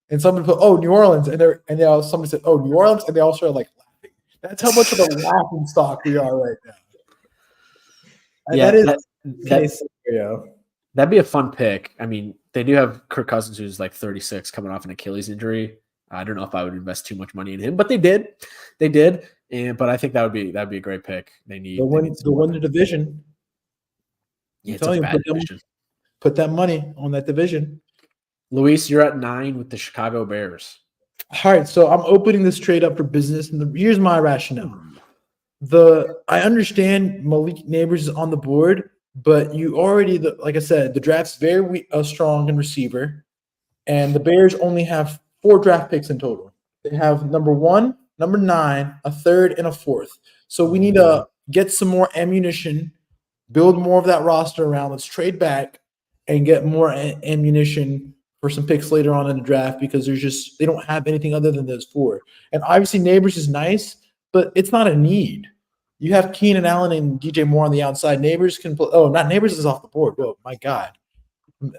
[SPEAKER 3] And somebody put, New Orleans, and somebody said, New Orleans, and they all started laughing. That's how much of a laughing stock we are right now.
[SPEAKER 1] That'd be a fun pick. I mean, they do have Kirk Cousins, who's 36, coming off an Achilles injury. I don't know if I would invest too much money in him, but they did. But I think that'd be a great pick. They'll
[SPEAKER 3] win the division.
[SPEAKER 1] Yeah, it's a bad division.
[SPEAKER 3] Put that money on that division.
[SPEAKER 1] Luis, you're at 9 with the Chicago Bears.
[SPEAKER 3] All right, so I'm opening this trade up for business, and here's my rationale. I understand Malik Neighbors is on the board, but you already, like I said, the draft's very strong in receiver, and the Bears only have 4 draft picks in total. They have number 1, number 9, a 3rd, and a 4th. So we need to get some more ammunition, build more of that roster around. Let's trade back and get more ammunition for some picks later on in the draft, because they don't have anything other than those 4. And obviously Neighbors is nice, but it's not a need. You have Keenan Allen and DJ Moore on the outside. Neighbors can play. Oh, not Neighbors is off the board. Oh my God,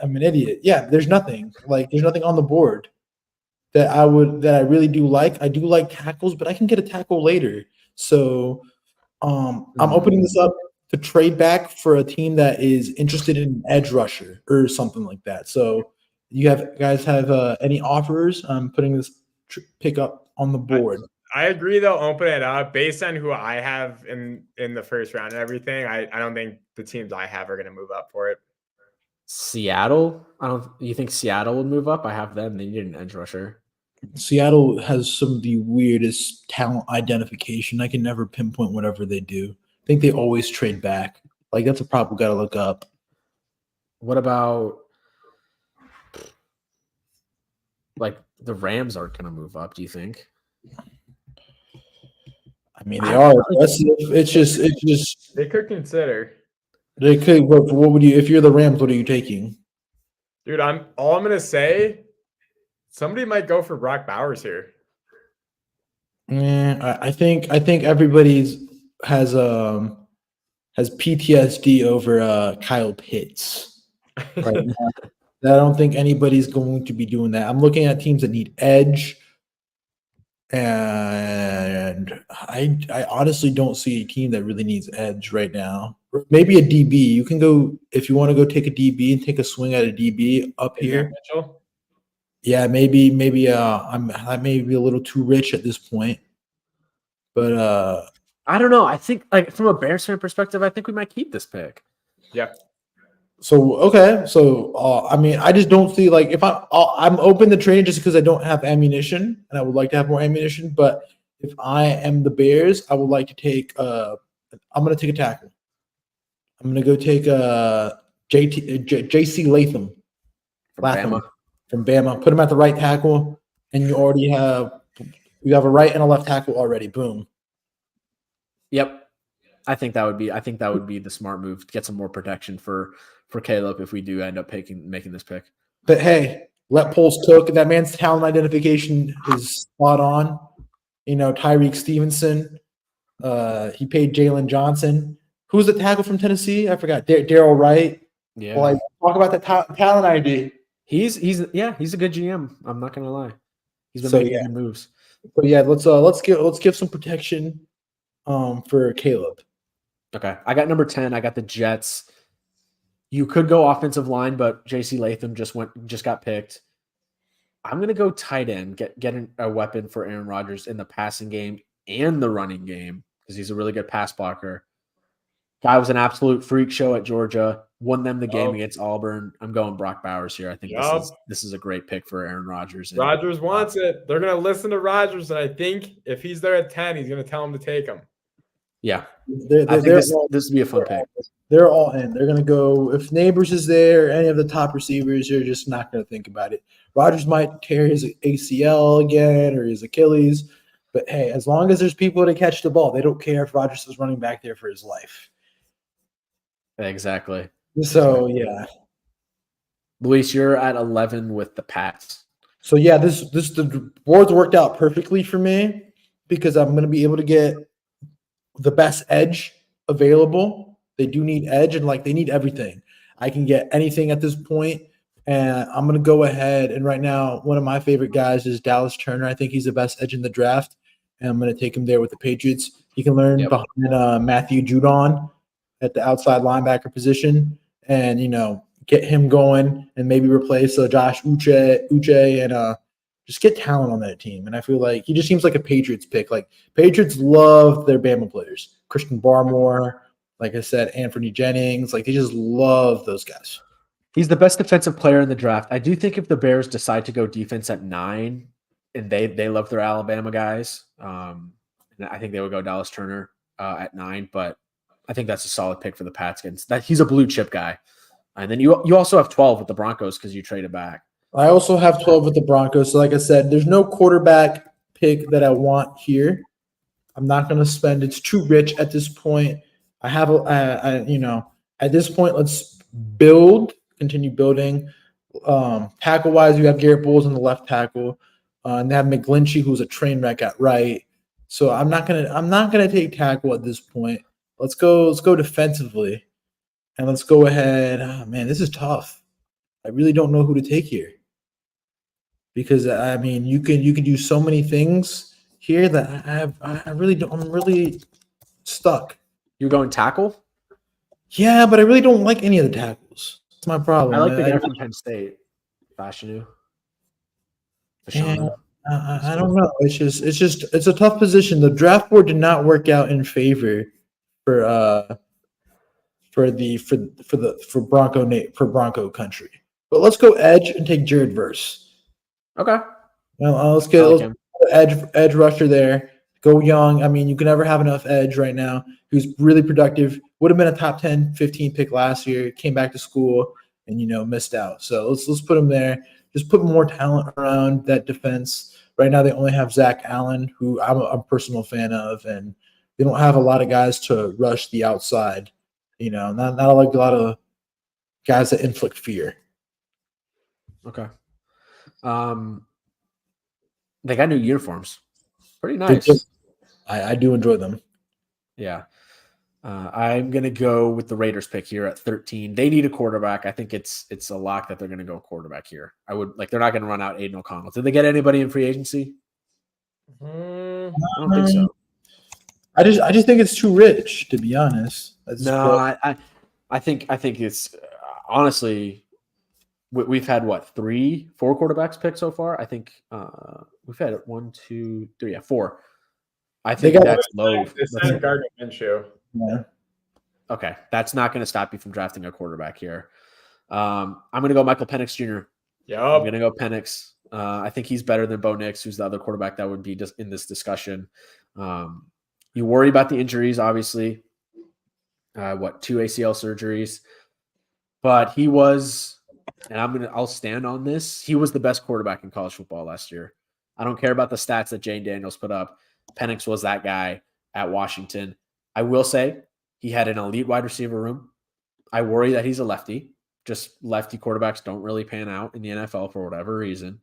[SPEAKER 3] I'm an idiot. Yeah, there's nothing. There's nothing on the board that I really do like. I do like tackles, but I can get a tackle later. So I'm opening this up to trade back for a team that is interested in an edge rusher or something like that. So you guys have any offers? I'm putting this pick up on the board.
[SPEAKER 2] I agree, though. Open it up based on who I have in the first round and everything. I don't think the teams I have are going to move up for it.
[SPEAKER 1] Seattle? You think Seattle would move up? I have them. They need an edge rusher.
[SPEAKER 3] Seattle has some of the weirdest talent identification. I can never pinpoint whatever they do. I think they always trade back. That's a problem we got to look up.
[SPEAKER 1] What about the Rams aren't going to move up, do you think?
[SPEAKER 3] I mean, they are aggressive. It's just
[SPEAKER 2] they could consider.
[SPEAKER 3] They could. What would you, if you're the Rams, what are you taking?
[SPEAKER 2] Dude, I'm going to say somebody might go for Brock Bowers here.
[SPEAKER 3] Yeah, I think everybody's has PTSD over Kyle Pitts right now. I don't think anybody's going to be doing that. I'm looking at teams that need edge, and I honestly don't see a team that really needs edge right now. Maybe a DB. You can go if you want to go take a DB and take a swing at a DB up here.
[SPEAKER 2] Mitchell?
[SPEAKER 3] Yeah, maybe I may be a little too rich at this point, but
[SPEAKER 1] I don't know. I think from a Bears fan perspective, I think we might keep this pick.
[SPEAKER 2] Yeah.
[SPEAKER 3] So okay, so I mean, I just don't see like if I'm open to trading just because I don't have ammunition and I would like to have more ammunition. But if I am the Bears, I would like to take. I'm going to take a tackle. I'm going to go take JC
[SPEAKER 1] from
[SPEAKER 3] Latham
[SPEAKER 1] Bama.
[SPEAKER 3] from Bama. Put him at the right tackle, and you have a right and a left tackle already. Boom.
[SPEAKER 1] Yep. I think that would be the smart move to get some more protection for Caleb if we do end up making this pick.
[SPEAKER 3] But hey, let Poles cook. That man's talent identification is spot on. You know, Tyreek Stevenson. He paid Jalen Johnson. Who's the tackle from Tennessee? I forgot. Daryl Wright.
[SPEAKER 1] Yeah.
[SPEAKER 3] Well, talk about that talent ID.
[SPEAKER 1] He's a good GM. I'm not gonna lie. He's been
[SPEAKER 3] So,
[SPEAKER 1] making
[SPEAKER 3] yeah.
[SPEAKER 1] good moves.
[SPEAKER 3] So yeah, let's give some protection for Caleb.
[SPEAKER 1] Okay. I got number 10. I got the Jets. You could go offensive line, but JC Latham just got picked. I'm gonna go tight end, get a weapon for Aaron Rodgers in the passing game and the running game because he's a really good pass blocker. Guy was an absolute freak show at Georgia. Won them the game against Auburn. I'm going Brock Bowers here. I think this is a great pick for Aaron Rodgers.
[SPEAKER 2] Rodgers wants it. They're gonna listen to Rodgers, and I think if he's there at 10, he's gonna tell him to take him.
[SPEAKER 1] Yeah, I think this would be a fun pick.
[SPEAKER 3] They're all in. They're gonna go if Neighbors is there, any of the top receivers. You're just not gonna think about it. Rodgers might tear his ACL again or his Achilles, but hey, as long as there's people to catch the ball, they don't care if Rodgers is running back there for his life.
[SPEAKER 1] Exactly.
[SPEAKER 3] So yeah,
[SPEAKER 1] Luis, you're at 11 with the Pats.
[SPEAKER 3] So yeah, the board's worked out perfectly for me because I'm going to be able to get the best edge available. They do need edge and they need everything. I can get anything at this point, and I'm going to go ahead. And right now, one of my favorite guys is Dallas Turner. I think he's the best edge in the draft, and I'm going to take him there with the Patriots. He can learn behind Matthew Judon at the outside linebacker position, and get him going and maybe replace Josh Uche and just get talent on that team. And I feel like he just seems like a Patriots pick. Like Patriots love their Bama players. Christian Barmore, like I said, Anthony Jennings. Like they just love those guys.
[SPEAKER 1] He's the best defensive player in the draft. I do think if the Bears decide to go defense at 9 and they love their Alabama guys, and I think they would go Dallas Turner at 9, but I think that's a solid pick for the Pats. He's a blue chip guy. And then you also have 12 with the Broncos because you traded back.
[SPEAKER 3] I also have 12 with the Broncos. So like I said, there's no quarterback pick that I want here. I'm not going to spend. It's too rich at this point. I have at this point, let's continue building. Tackle wise, you have Garrett Bowles in the left tackle, and they have McGlinchey, who's a train wreck at right. So I'm not gonna take tackle at this point. Let's go defensively. And let's go ahead. Oh, man, this is tough. I really don't know who to take here because I mean you can do so many things here that I really don't. I'm really stuck.
[SPEAKER 1] You're going tackle?
[SPEAKER 3] Yeah, but I really don't like any of the tackles. That's my problem.
[SPEAKER 1] I like the guy from Penn State, Fashanu.
[SPEAKER 3] Yeah, I don't know. It's a tough position. The draft board did not work out in favor for Bronco country. But let's go edge and take Jared Verse.
[SPEAKER 1] Okay.
[SPEAKER 3] Well, let's go edge rusher there. Go young. I mean, you can never have enough edge right now. He was really productive. Would have been a top 10, 15 pick last year. Came back to school and missed out. So let's put him there. Just put more talent around that defense. Right now, they only have Zach Allen, who I'm a personal fan of, and they don't have a lot of guys to rush the outside. Not like a lot of guys that inflict fear.
[SPEAKER 1] Okay. They got new uniforms. Pretty nice.
[SPEAKER 3] I do enjoy them.
[SPEAKER 1] Yeah. I'm going to go with the Raiders pick here at 13. They need a quarterback. I think it's a lock that they're going to go quarterback here. They're not going to run out Aiden O'Connell. Did they get anybody in free agency? I don't think so.
[SPEAKER 3] I just think it's too rich, to be honest.
[SPEAKER 1] I think it's honestly we've had 3, 4 quarterbacks picked so far. I think we've had 1, 2, 3, 4. I think that's low.
[SPEAKER 2] Gardner Minshew.
[SPEAKER 3] Yeah.
[SPEAKER 1] Okay, that's not going to stop you from drafting a quarterback here. I'm going to go Michael Penix Jr. I'm going to go Penix. I think he's better than Bo Nix, who's the other quarterback that would be just in this discussion. You worry about the injuries, obviously. 2 ACL surgeries, but he was, and I'll stand on this. He was the best quarterback in college football last year. I don't care about the stats that Jane Daniels put up. Penix was that guy at Washington. I will say he had an elite wide receiver room. I worry that he's a lefty. Just lefty quarterbacks don't really pan out in the NFL for whatever reason.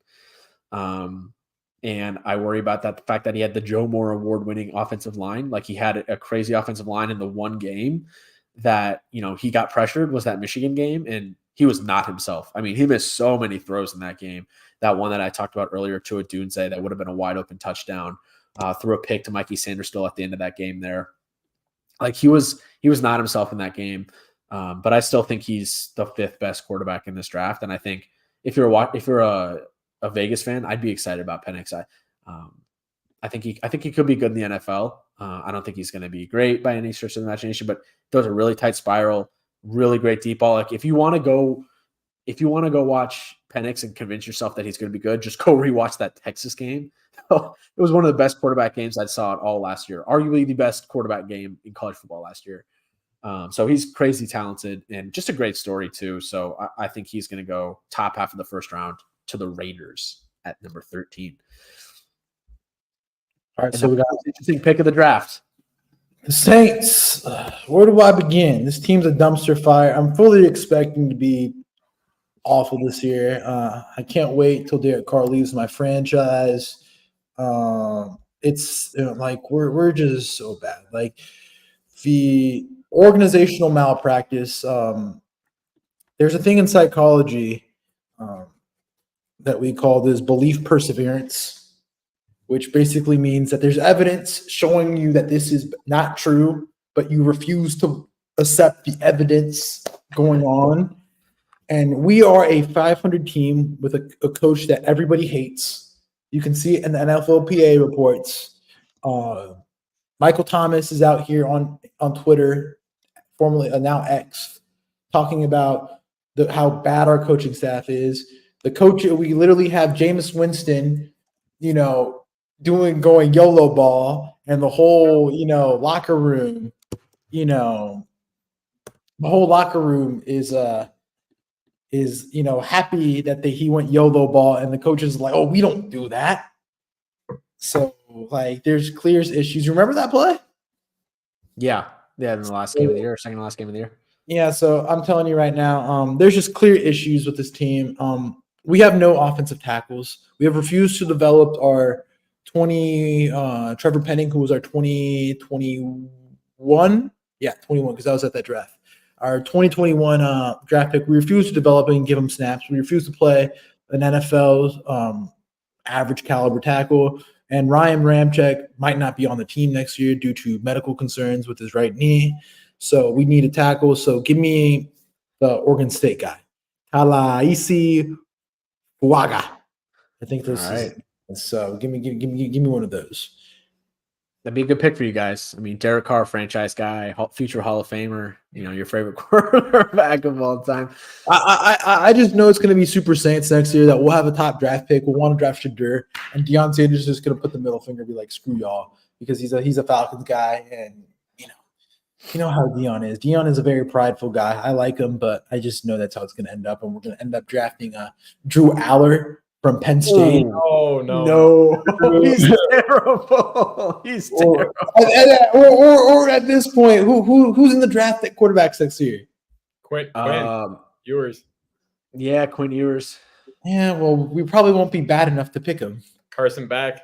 [SPEAKER 1] And I worry about the fact that he had the Joe Moore award-winning offensive line. Like, he had a crazy offensive line in the one game that, he got pressured, was that Michigan game, and he was not himself. I mean, he missed so many throws in that game. That one that I talked about earlier, to a Dunze, that would have been a wide-open touchdown, threw a pick to Mikey Sanderstill at the end of that game there. Like, he was not himself in that game. But I still think he's the 5th best quarterback in this draft. And I think if you're a Vegas fan, I'd be excited about Penix. I think he could be good in the NFL. I don't think he's going to be great by any stretch of the imagination, but throws a really tight spiral, really great deep ball. Like, if you want to go watch Penix and convince yourself that he's going to be good, just go rewatch that Texas game. It was one of the best quarterback games I saw all last year. Arguably the best quarterback game in college football last year. So he's crazy talented and just a great story too. So I think he's going to go top half of the first round to the Raiders at number 13.
[SPEAKER 3] All right, so we got
[SPEAKER 1] an interesting pick of the draft.
[SPEAKER 3] The Saints. Where do I begin? This team's a dumpster fire. I'm fully expecting to be awful this year. I can't wait till Derek Carr leaves my franchise. It's like we're just so bad. Like, the organizational malpractice. There's a thing in psychology that we call this belief perseverance, which basically means that there's evidence showing you that this is not true, but you refuse to accept the evidence going on. And we are a 500 team with a coach that everybody hates. You can see it in the NFLPA reports. Michael Thomas is out here on Twitter, formerly now X, talking about how bad our coaching staff is. The coach, we literally have Jameis Winston, going YOLO ball, and the whole, locker room, the whole locker room is happy that he went YOLO ball, and the coach is like, oh, we don't do that. So, like, there's clear issues. Remember that play?
[SPEAKER 1] Yeah, in the last game of the year, second to last game of the year. Yeah,
[SPEAKER 3] so I'm telling you right now, there's just clear issues with this team. We have no offensive tackles. We have refused to develop our Trevor Penning, who was our 2021. Yeah, 21, because I was at that draft. Our 2021 draft pick, we refused to develop and give him snaps. We refused to play an NFL average caliber tackle. And Ryan Ramczyk might not be on the team next year due to medical concerns with his right knee. So we need a tackle. So give me the Oregon State guy, Kalaisi Fuaga. I think this is. So give me one of those.
[SPEAKER 1] That'd be a good pick for you guys. I mean, Derek Carr, franchise guy, future Hall of Famer. Your favorite quarterback of all time.
[SPEAKER 3] I just know it's going to be Super Saints next year. That we'll have a top draft pick. We'll want to draft Shadur, and Deion Sanders is just going to put the middle finger, and be like, "Screw y'all," because he's a Falcons guy, and you know how Deion is. Deion is a very prideful guy. I like him, but I just know that's how it's going to end up, and we're going to end up drafting Drew Aller from Penn State.
[SPEAKER 2] Oh, no.
[SPEAKER 1] He's terrible. He's terrible.
[SPEAKER 3] Or at this point, who's in the draft at quarterbacks next year?
[SPEAKER 2] Quinn Ewers.
[SPEAKER 1] Yeah, Quinn Ewers.
[SPEAKER 3] Yeah, well, we probably won't be bad enough to pick him.
[SPEAKER 2] Carson Beck.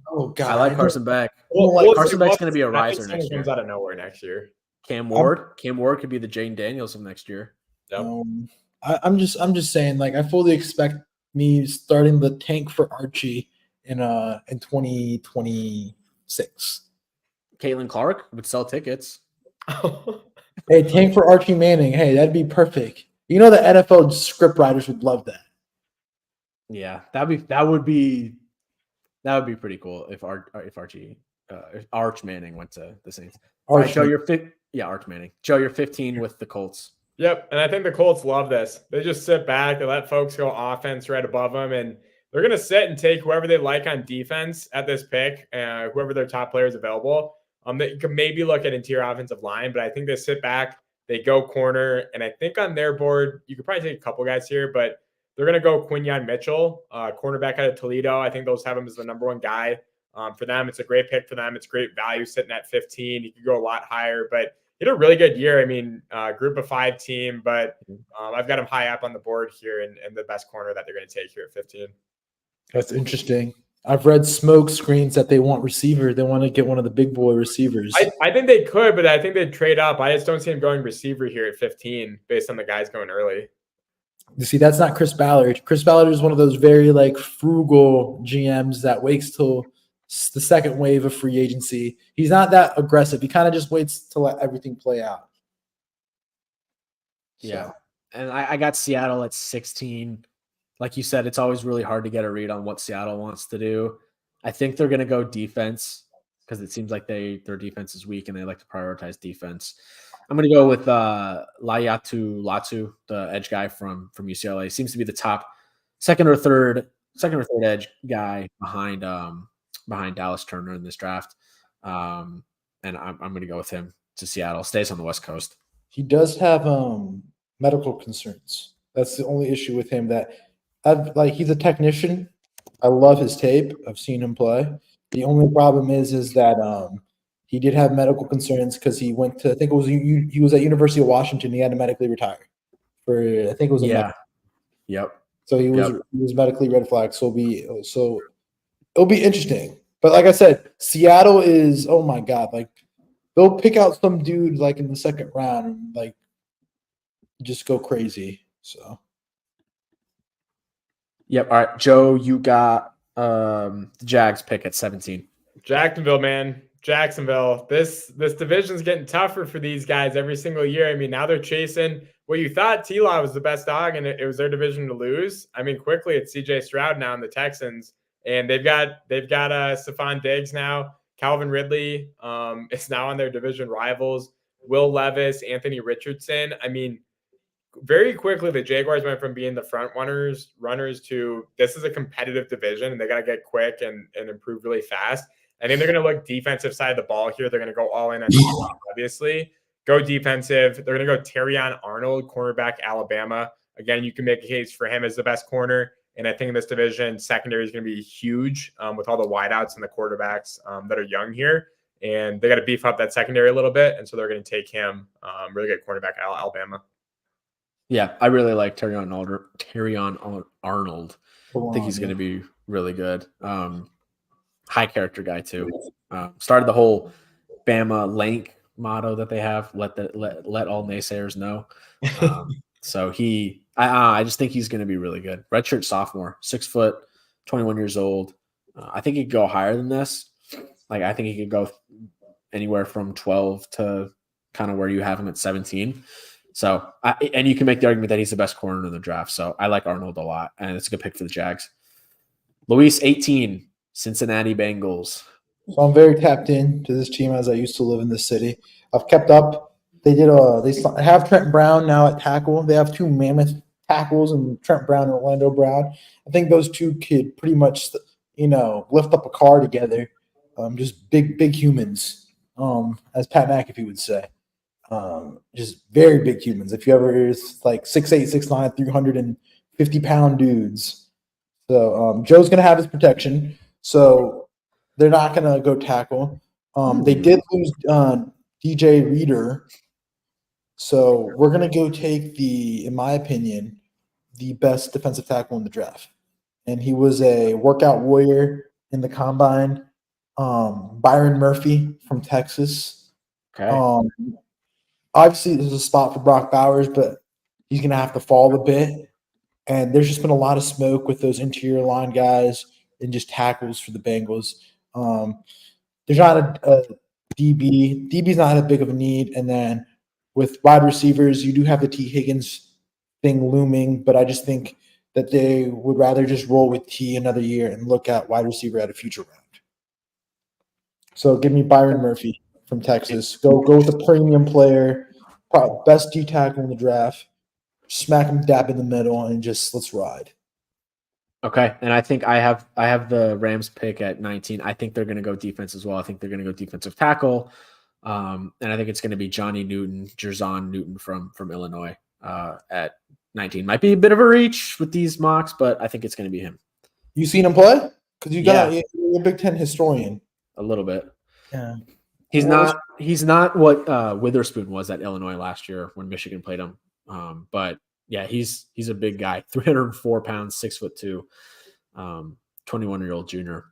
[SPEAKER 3] Oh, God.
[SPEAKER 1] I like Carson Beck. Carson Beck's going to be a riser next year.
[SPEAKER 2] Comes out of nowhere next year.
[SPEAKER 1] Cam Ward could be the Jane Daniels of next year.
[SPEAKER 2] Yep.
[SPEAKER 3] I'm just saying, like, I fully expect me starting the tank for Archie in 2026.
[SPEAKER 1] Caitlin Clark would sell tickets.
[SPEAKER 3] Hey, tank for Archie Manning. Hey, that'd be perfect. The NFL script writers would love that.
[SPEAKER 1] Yeah, that would be pretty cool if Archie Arch Manning went to the Saints. All right, Joe, Arch Manning. Joe, you're 15 with the Colts.
[SPEAKER 2] Yep, and I think the Colts love this. They just sit back, they let folks go offense right above them, and they're going to sit and take whoever they like on defense at this pick, whoever their top player is available. They could maybe look at interior offensive line, but I think they sit back, they go corner, and I think on their board, you could probably take a couple guys here, but they're going to go Quinyon Mitchell, cornerback out of Toledo. I think those have him as the number one guy. For them, it's a great pick for them. It's great value sitting at 15. You could go a lot higher, but he had a really good year. I mean, group of 5 team, but I've got him high up on the board here and the best corner that they're going to take here at 15.
[SPEAKER 3] That's interesting. I've read smoke screens that they want receiver. They want to get one of the big boy receivers.
[SPEAKER 2] I think they could, but I think they'd trade up. I just don't see him going receiver here at 15 based on the guys going early.
[SPEAKER 3] You see, that's not Chris Ballard. Chris Ballard is one of those very frugal GMs that waits till the second wave of free agency. He's not that aggressive. He kind of just waits to let everything play out.
[SPEAKER 1] Yeah. And I got Seattle at 16. Like you said, it's always really hard to get a read on what Seattle wants to do. I think they're going to go defense because it seems like their defense is weak and they like to prioritize defense. I'm going to go with Layatu Latu, the edge guy from UCLA. Seems to be the top second or third edge guy behind Dallas Turner in this draft. And I'm going to go with him to Seattle. Stays on the West Coast.
[SPEAKER 3] He does have medical concerns. That's the only issue with him. That he's a technician. I love his tape. I've seen him play. The only problem is that he did have medical concerns because he went to, I think it was, he was at University of Washington. He had to medically retire for, I think it was
[SPEAKER 1] Yep.
[SPEAKER 3] So he was medically red flagged. So it'll be interesting. But like I said, Seattle is, oh my God, they'll pick out some dude in the second round and just go crazy. So
[SPEAKER 1] yep. All right, Joe, you got the Jags pick at 17.
[SPEAKER 2] Jacksonville, man. Jacksonville. This division's getting tougher for these guys every single year. I mean, now they're chasing what you thought T-Law was the best dog and it was their division to lose. I mean, quickly it's CJ Stroud now in the Texans, and they've got Stephon Diggs now. Calvin Ridley is now on their division rivals. Will Levis, Anthony Richardson. I mean, very quickly the Jaguars went from being the front runners to this is a competitive division and they got to get quick and improve really fast. I think they're going to look defensive side of the ball here. They're going to go all in on obviously. Go defensive. They're going to go Terrion Arnold, cornerback, Alabama. Again, you can make a case for him as the best corner. And I think in this division, secondary is going to be huge with all the wideouts and the quarterbacks that are young here. And they got to beef up that secondary a little bit. And so they're going to take him, really good cornerback, Alabama.
[SPEAKER 1] Yeah, I really like Terrion Arnold. I think he's going to be really good. High character guy too. Started the whole Bama Lank motto that they have. Let all naysayers know. So I just think he's going to be really good. Redshirt sophomore, 6 foot, 21 years old. I think he could go higher than this. I think he could go anywhere from 12 to kind of where you have him at 17. So, and you can make the argument that he's the best corner in the draft. So I like Arnold a lot, and it's a good pick for the Jags. Luis, 18, Cincinnati Bengals.
[SPEAKER 3] So I'm very tapped in to this team as I used to live in this city. I've kept up. They have Trent Brown now at tackle. They have 2 mammoth tackles and Trent Brown and Orlando Brown. I think those two could pretty much, lift up a car together. Just big humans, as Pat McAfee would say. Just very big humans. If you ever 6'8", 6'9", 350-pound dudes. So Joe's gonna have his protection. So they're not gonna go tackle. They did lose DJ Reader. So we're gonna go take in my opinion, the best defensive tackle in the draft. And he was a workout warrior in the combine. Byron Murphy from Texas.
[SPEAKER 1] Okay.
[SPEAKER 3] Obviously, there's a spot for Brock Bowers, but he's going to have to fall a bit. And there's just been a lot of smoke with those interior line guys and just tackles for the Bengals. There's not a DB. DB's not that big of a need. And then with wide receivers, you do have the T. Higgins thing looming, but I just think that they would rather just roll with T another year and look at wide receiver at a future round. So give me Byron Murphy from Texas. Go with a premium player, Probably best D tackle in the draft. Smack him dab in the middle and just let's ride.
[SPEAKER 1] Okay, and I think I have the Rams pick at 19. I think they're going to go defense as well. I think they're going to go defensive tackle, and I think it's going to be Johnny Newton, Jerzon Newton from Illinois at 19. Might be a bit of a reach with these mocks, but I think it's going to be him.
[SPEAKER 3] You seen him play? Because you're a Big Ten historian.
[SPEAKER 1] A little bit.
[SPEAKER 3] Yeah.
[SPEAKER 1] He's not what Witherspoon was at Illinois last year when Michigan played him. But yeah, he's a big guy, 304 pounds, 6'2", 21-year-old junior.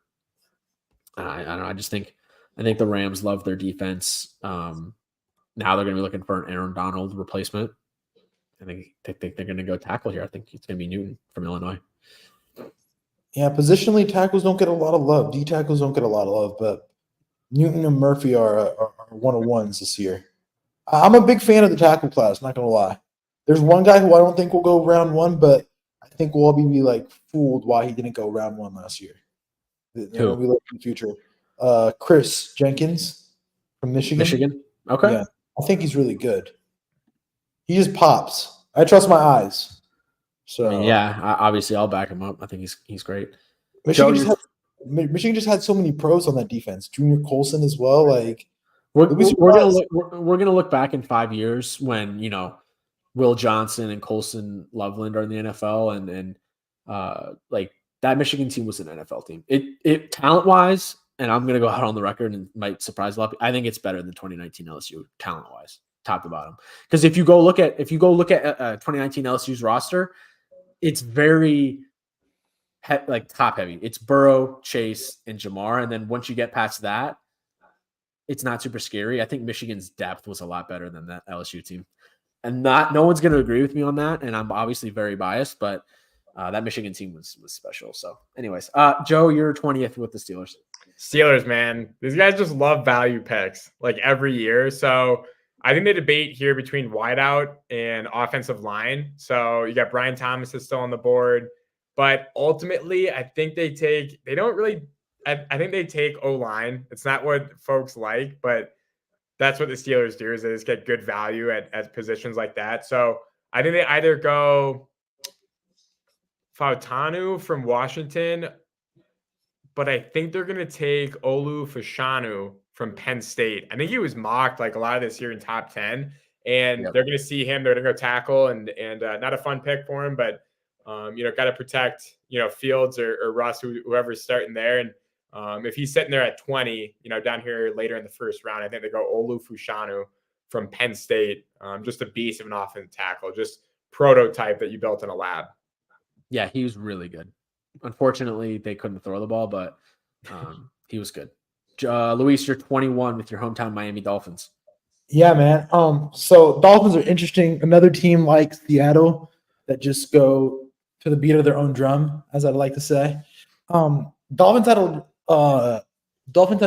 [SPEAKER 1] I don't know. I think the Rams love their defense. Now they're going to be looking for an Aaron Donald replacement. I think they're going to go tackle here. I think it's going to be Newton from Illinois.
[SPEAKER 3] Yeah, positionally, tackles don't get a lot of love. D tackles don't get a lot of love, but Newton and Murphy are one-on-ones this year. I'm a big fan of the tackle class, not going to lie. There's one guy who I don't think will go round one, but I think we'll all be like fooled why he didn't go round one last year.
[SPEAKER 1] Who?
[SPEAKER 3] We look in the future. Chris Jenkins from Michigan.
[SPEAKER 1] Michigan? Okay.
[SPEAKER 3] Yeah, I think he's really good. He just pops. I trust my eyes. So
[SPEAKER 1] I mean, yeah, obviously I'll back him up. I think he's great.
[SPEAKER 3] Michigan just had so many pros on that defense. Junior Colson as well. Like
[SPEAKER 1] we're gonna look back in 5 years when Will Johnson and Colson Loveland are in the NFL, and like that Michigan team was an NFL team. It talent wise, and I'm gonna go out on the record and might surprise a lot. I think it's better than 2019 LSU talent wise, top to bottom. Because if you go look at 2019 LSU's roster, it's very top heavy. It's Burrow, Chase, and Jamar, and then once you get past that, it's not super scary. I think Michigan's depth was a lot better than that LSU team. And no one's going to agree with me on that, and I'm obviously very biased, but that Michigan team was special. So, anyways, Joe, you're 20th with the Steelers.
[SPEAKER 2] Steelers, man, these guys just love value picks like every year. So I think they debate here between wideout and offensive line. So you got Brian Thomas is still on the board, but ultimately, I think they take O-line. It's not what folks like, but that's what the Steelers do, is they just get good value at positions like that. So I think they either go Fautanu from Washington, but I think they're going to take Olu Fashanu from Penn State. I think he was mocked like a lot of this year in top 10, and they're going to see him. They're going to go tackle, and not a fun pick for him, but got to protect Fields or Russ, whoever's starting there. And if he's sitting there at 20, down here later in the first round, I think they go Olu Fashanu from Penn State. Just a beast of an offensive tackle, just prototype that you built in a lab.
[SPEAKER 1] Yeah, he was really good. Unfortunately, they couldn't throw the ball, but he was good. Luis, you're 21 with your hometown Miami Dolphins.
[SPEAKER 3] Yeah, man. So Dolphins are interesting. Another team like Seattle that just go to the beat of their own drum, as I'd like to say. Dolphins had a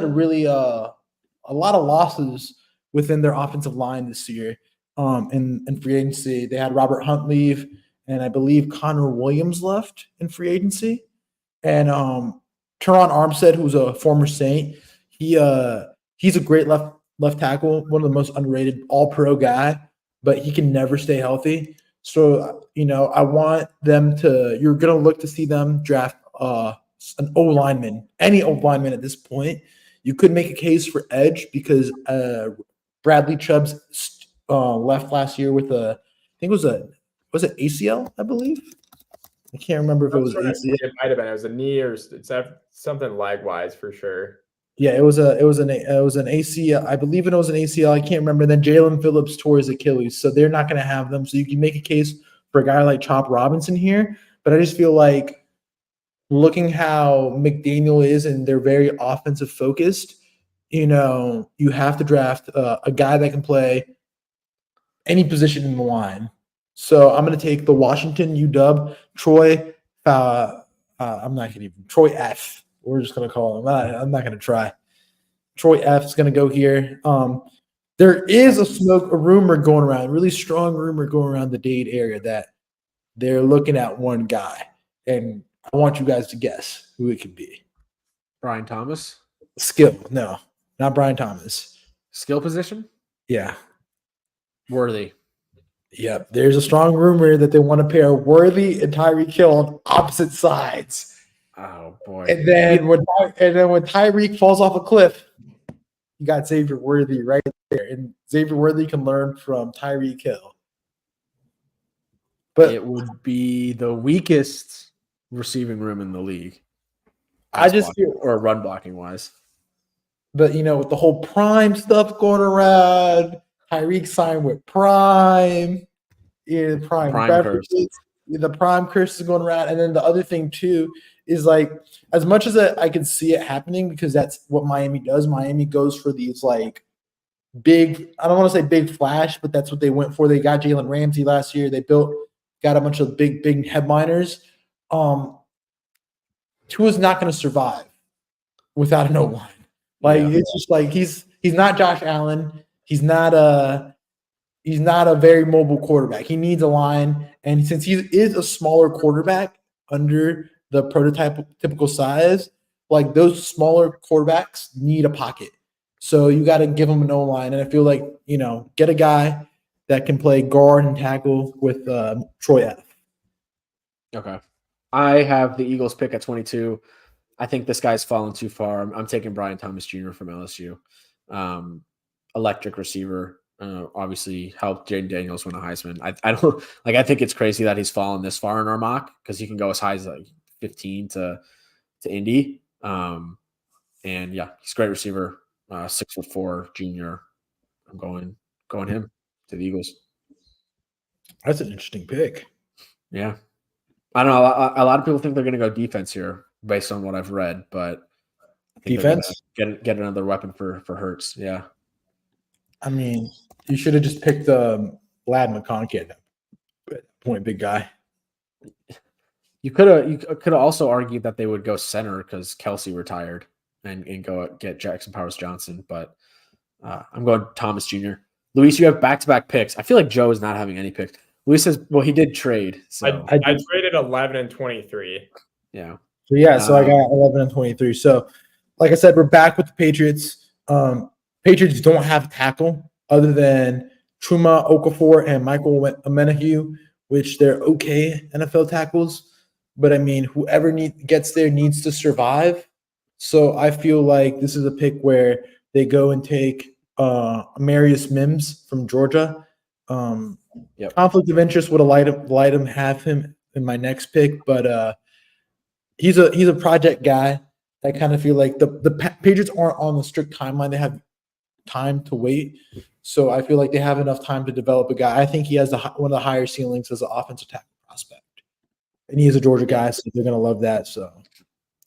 [SPEAKER 3] really a lot of losses within their offensive line this year. In free agency, they had Robert Hunt leave, and I believe Connor Williams left in free agency. And Teron Armstead, who's a former Saint, he's a great left tackle, one of the most underrated All-Pro guy, but he can never stay healthy. So I want them to. You're gonna look to see them draft an O lineman, any O lineman at this point. You could make a case for edge because Bradley Chubb's left last year with I think was it ACL, I believe. I can't remember if it was ACL.
[SPEAKER 2] It might have been. It was a knee or it's something leg-wise for sure.
[SPEAKER 3] Yeah, it was an ACL. I believe it was an ACL. I can't remember. Then Jalen Phillips tore his Achilles, so they're not going to have them. So you can make a case for a guy like Chop Robinson here, but I just feel like looking how McDaniel is and they're very offensive focused, you have to draft a guy that can play any position in the line. So I'm going to take the Washington UW Troy. Troy F. We're just going to call him. I'm not going to try. Troy F is going to go here. There is a rumor going around, really strong rumor going around the Dade area that they're looking at one guy, and I want you guys to guess who it could be.
[SPEAKER 1] Brian Thomas?
[SPEAKER 3] Skill. No, not Brian Thomas.
[SPEAKER 1] Skill position?
[SPEAKER 3] Yeah.
[SPEAKER 1] Worthy.
[SPEAKER 3] Yep. There's a strong rumor that they want to pair Worthy and Tyreek Hill on opposite sides.
[SPEAKER 1] Oh boy.
[SPEAKER 3] And then when Tyreek falls off a cliff, you got Xavier Worthy right there. And Xavier Worthy can learn from Tyreek Hill. But
[SPEAKER 1] it would be the weakest receiving room in the league.
[SPEAKER 3] I just feel,
[SPEAKER 1] or run blocking wise.
[SPEAKER 3] But with the whole Prime stuff going around, Tyreek signed with Prime. Yeah, Prime beverages. The Prime curse is going around. And then the other thing too is like, as much as I can see it happening, because that's what Miami does. Miami goes for these like big, I don't want to say big flash, but that's what they went for. They got Jalen Ramsey last year. They got a bunch of big headliners. Tua's not going to survive without an O-line. Like it's just like he's not Josh Allen. He's not a very mobile quarterback. He needs a line, and since he is a smaller quarterback under the typical size, like those smaller quarterbacks need a pocket. So you got to give him an O-line, and I feel like get a guy that can play guard and tackle with Troy F.
[SPEAKER 1] Okay, I have the Eagles pick at 22. I think this guy's fallen too far. I'm taking Brian Thomas Jr. from LSU. Electric receiver. Obviously helped Jaden Daniels win a Heisman. I don't like. I think it's crazy that he's fallen this far in our mock because he can go as high as like 15 to Indy. And yeah, he's a great receiver. 6'4" junior. I'm going him to the Eagles.
[SPEAKER 3] That's an interesting pick.
[SPEAKER 1] Yeah, I don't know. A lot of people think they're going to go defense here based on what I've read, but I think
[SPEAKER 3] defense
[SPEAKER 1] get another weapon for Hurts. Yeah.
[SPEAKER 3] I mean, you should have just picked Lad McConkey at that point, big guy.
[SPEAKER 1] You could have also argued that they would go center because Kelsey retired and go get Jackson Powers Johnson, but I'm going Thomas Jr. Luis, you have back-to-back picks. I feel like Joe is not having any picks. Luis says, well, he did trade. So
[SPEAKER 2] I traded 11 and 23.
[SPEAKER 1] Yeah.
[SPEAKER 3] So I got 11 and 23. So, like I said, we're back with the Patriots. Patriots don't have tackle other than Chuma Okafor and Michael Amenahue, which they're okay NFL tackles. But, I mean, whoever gets there needs to survive. So I feel like this is a pick where they go and take Amarius Mims from Georgia. Conflict of interest would have let him have him in my next pick, but he's a project guy. I kind of feel like the Patriots aren't on the strict timeline. They have time to wait. So I feel like they have enough time to develop a guy. I think he has one of the higher ceilings as an offensive tackle prospect. And he is a Georgia guy, so they're going to love that. So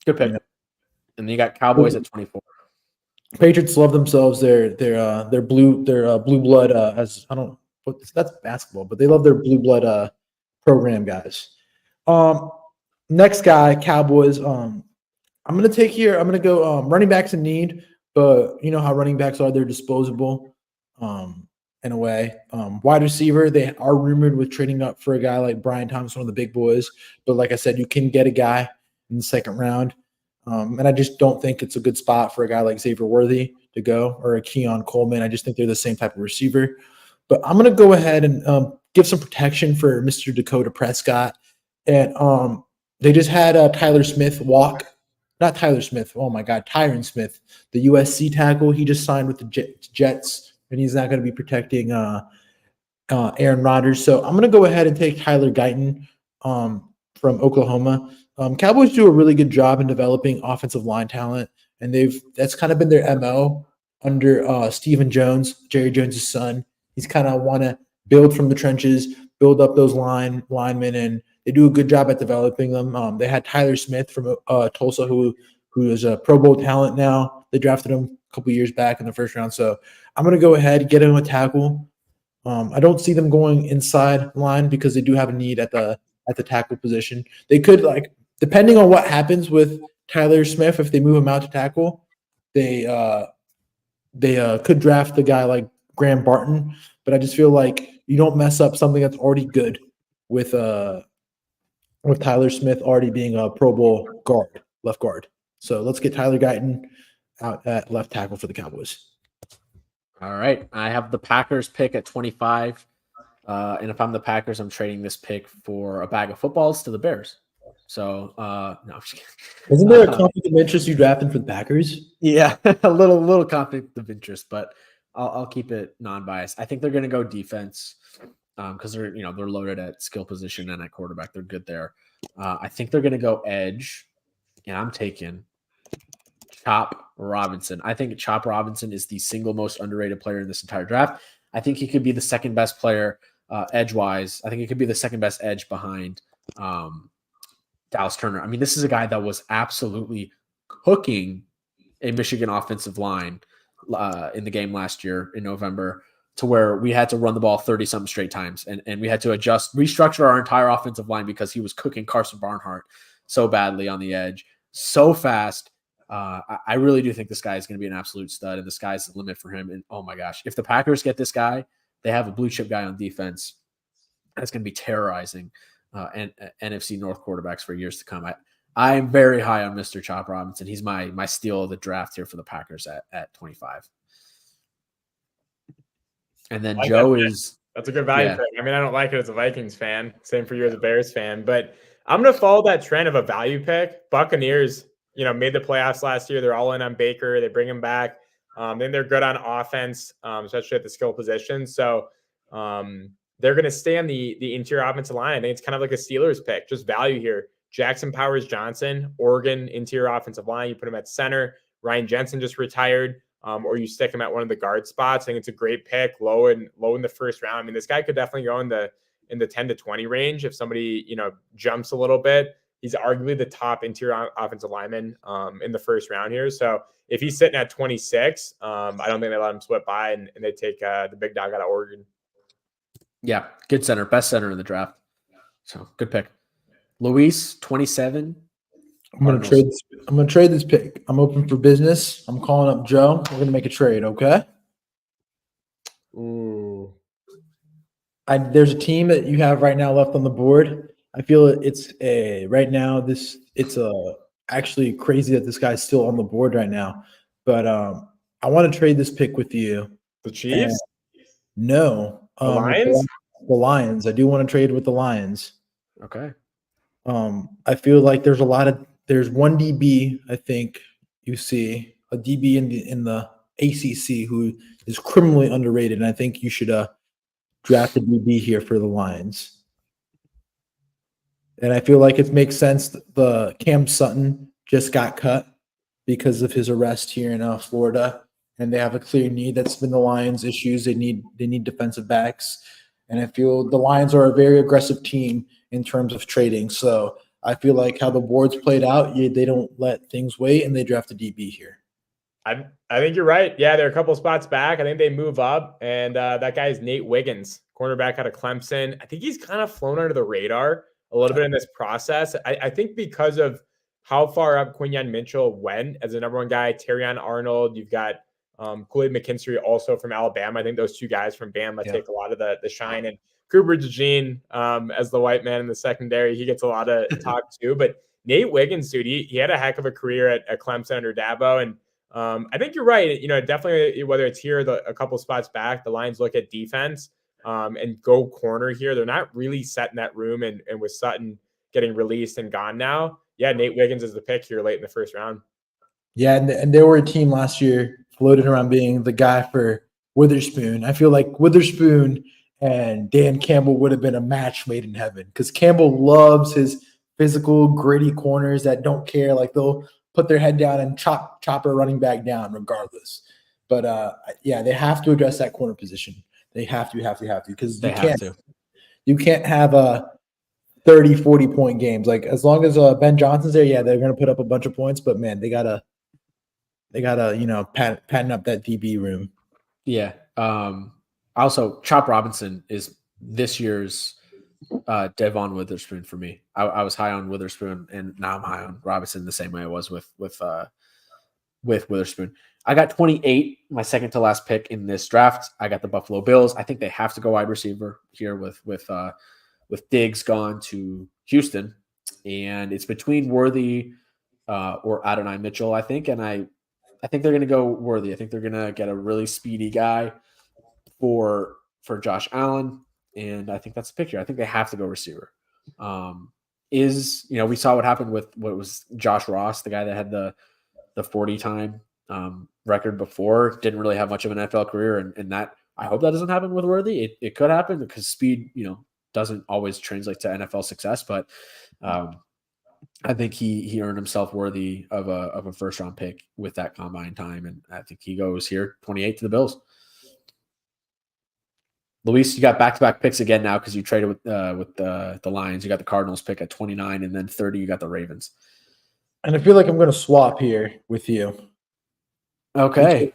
[SPEAKER 1] good pick. And then you got Cowboys at 24.
[SPEAKER 3] Patriots love themselves. Their blue blood that's basketball, but they love their blue blood program guys. Next guy, Cowboys. I'm gonna go running backs in need, but you know how running backs are, they're disposable in a way. Wide receiver, they are rumored with trading up for a guy like Brian Thomas, one of the big boys. But like I said, you can get a guy in the second round. And I just don't think it's a good spot for a guy like Xavier Worthy to go or a Keon Coleman. I just think they're the same type of receiver. But I'm going to go ahead and give some protection for Mr. Dakota Prescott. And they just had Tyler Smith walk. Not Tyler Smith. Oh, my God. Tyron Smith, the USC tackle. He just signed with the Jets, and he's not going to be protecting Aaron Rodgers. So I'm going to go ahead and take Tyler Guyton from Oklahoma. Cowboys do a really good job in developing offensive line talent, and that's kind of been their MO under Stephen Jones, Jerry Jones' son. He's kind of want to build from the trenches, build up those linemen, and they do a good job at developing them. They had Tyler Smith from Tulsa, who is a Pro Bowl talent now. They drafted him a couple years back in the first round. So I'm going to go ahead and get him a tackle. I don't see them going inside line because they do have a need at the tackle position. They could, depending on what happens with Tyler Smith, if they move him out to tackle, they could draft a guy like Graham Barton. But I just feel like you don't mess up something that's already good with Tyler Smith already being a Pro Bowl left guard. So let's get Tyler Guyton out at left tackle for the Cowboys.
[SPEAKER 1] All right. I have the Packers pick at 25. And if I'm the Packers, I'm trading this pick for a bag of footballs to the Bears. So, no, I'm just kidding.
[SPEAKER 3] Isn't there a conflict of interest you drafting for the Packers?
[SPEAKER 1] Yeah, a little conflict of interest, but I'll keep it non-biased. I think they're going to go defense because they're loaded at skill position and at quarterback. They're good there. I think they're going to go edge, and I'm taking Chop Robinson. I think Chop Robinson is the single most underrated player in this entire draft. I think he could be the second best player edge-wise. I think he could be the second best edge behind Dallas Turner. I mean, this is a guy that was absolutely cooking a Michigan offensive line in the game last year in November, to where we had to run the ball 30-something straight times. And we had to restructure our entire offensive line because he was cooking Carson Barnhart so badly on the edge, so fast. I really do think this guy is going to be an absolute stud, and the sky's the limit for him. And oh my gosh, if the Packers get this guy, they have a blue chip guy on defense that's going to be terrorizing and NFC North quarterbacks for years to come. I am very high on Mr. Chop Robinson. He's my steal of the draft here for the Packers at 25. And then Joe is
[SPEAKER 2] that's a good value pick. I mean, I don't like it as a Vikings fan. Same for you as a Bears fan, but I'm going to follow that trend of a value pick. Buccaneers, made the playoffs last year. They're all in on Baker. They bring him back. Then they're good on offense, especially at the skill position. So they're going to stay on the interior offensive line. I think it's kind of like a Steelers pick, just value here. Jackson Powers Johnson, Oregon interior offensive line. You put him at center. Ryan Jensen just retired, or you stick him at one of the guard spots. I think it's a great pick, low in the first round. I mean, this guy could definitely go in the 10 to 20 range if somebody jumps a little bit. He's arguably the top interior offensive lineman in the first round here. So if he's sitting at 26, I don't think they let him slip by, and they take the big dog out of Oregon.
[SPEAKER 1] Yeah, good center, best center in the draft. So good pick. Luis, 27.
[SPEAKER 3] I'm gonna trade this pick. I'm open for business. I'm calling up Joe. We're gonna make a trade, okay?
[SPEAKER 2] Ooh.
[SPEAKER 3] There's a team that you have right now left on the board. I feel it's actually crazy that this guy's still on the board right now. But I want to trade this pick with you.
[SPEAKER 2] The Chiefs?
[SPEAKER 3] No.
[SPEAKER 2] The Lions?
[SPEAKER 3] The Lions. I do want to trade with the Lions.
[SPEAKER 1] Okay.
[SPEAKER 3] I feel like there's one DB, I think you see, a DB in the ACC who is criminally underrated, and I think you should draft a DB here for the Lions. And I feel like it makes sense. The Cam Sutton just got cut because of his arrest here in Florida, and they have a clear need. That's been the Lions' issues. They need defensive backs, and I feel the Lions are a very aggressive team in terms of trading. So I feel like how the board's played out, they don't let things wait, and they draft a DB here.
[SPEAKER 2] I think you're right. Yeah, they're a couple spots back. I think they move up, and that guy is Nate Wiggins, cornerback out of Clemson. I think he's kind of flown under the radar a little bit in this process. I think because of how far up Quinyon Mitchell went as the number one guy, Terrion Arnold, you've got Kool-Aid McKinstry also from Alabama. I think those two guys from Bama take a lot of the shine. And Cooper DeJean as the white man in the secondary, he gets a lot of talk too. But Nate Wiggins, dude, he had a heck of a career at Clemson under Dabo. And I think you're right. Definitely, whether it's here, a couple spots back, the Lions look at defense and go corner here. They're not really set in that room. And with Sutton getting released and gone now, yeah, Nate Wiggins is the pick here late in the first round.
[SPEAKER 3] Yeah, and they were a team last year floated around being the guy for Witherspoon. I feel like Witherspoon and Dan Campbell would have been a match made in heaven because Campbell loves his physical, gritty corners that don't care. Like they'll put their head down and chop a running back down regardless. But yeah, they have to address that corner position. They have to because you can't have a 30, 40-point games. Like as long as Ben Johnson's there, yeah, they're going to put up a bunch of points. But man, they gotta patent up that DB room.
[SPEAKER 1] Yeah. Also, Chop Robinson is this year's Devon Witherspoon for me. I was high on Witherspoon, and now I'm high on Robinson the same way I was with Witherspoon. I got 28, my second to last pick in this draft. I got the Buffalo Bills. I think they have to go wide receiver here with Diggs gone to Houston, and it's between Worthy or Adonai Mitchell, I think. And think they're going to go Worthy. I think they're going to get a really speedy guy for Josh Allen, and I think that's the picture. I think they have to go receiver. We saw what happened with what was Josh Ross, the guy that had the 40-time record before, didn't really have much of an NFL career, and that I hope that doesn't happen with Worthy. It could happen because speed, doesn't always translate to NFL success, but I think he earned himself worthy of a first round pick with that combine time, and I think he goes here 28 to the Bills. Luis, you got back-to-back picks again now because you traded with the Lions. You got the Cardinals pick at 29, and then 30 you got the Ravens.
[SPEAKER 3] And I feel like I'm going to swap here with you.
[SPEAKER 1] Okay.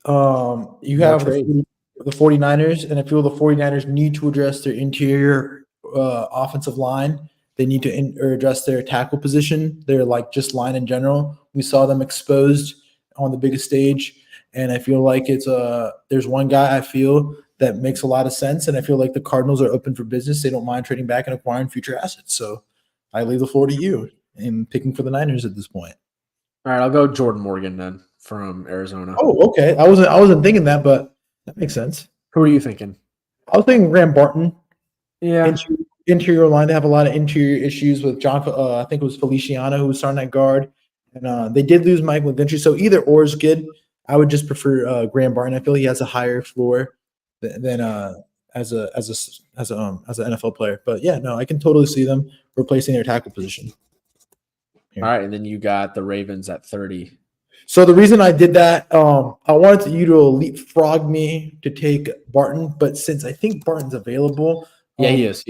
[SPEAKER 3] You have the 49ers, and I feel the 49ers need to address their interior offensive line. They need to address their tackle position. They're like just line in general. We saw them exposed on the biggest stage, and I feel like there's one guy I feel that makes a lot of sense, and I feel like the Cardinals are open for business. They don't mind trading back and acquiring future assets. So I leave the floor to you in picking for the Niners at this point.
[SPEAKER 1] All right, I'll go Jordan Morgan then from Arizona.
[SPEAKER 3] Oh, okay. I wasn't thinking that, but that makes sense.
[SPEAKER 1] Who are you thinking?
[SPEAKER 3] I was thinking Graham Barton.
[SPEAKER 1] Yeah.
[SPEAKER 3] Interior line, they have a lot of interior issues with John. I think it was Feliciano who was starting at guard, and they did lose Mike McGlinchey. So either or is good. I would just prefer Graham Barton. I feel he has a higher floor than as an NFL player. But yeah, no, I can totally see them replacing their tackle position.
[SPEAKER 1] All right, and then you got the Ravens at 30.
[SPEAKER 3] So the reason I did that, I wanted you to leapfrog me to take Barton, but since I think Barton's available,
[SPEAKER 1] yeah, he is.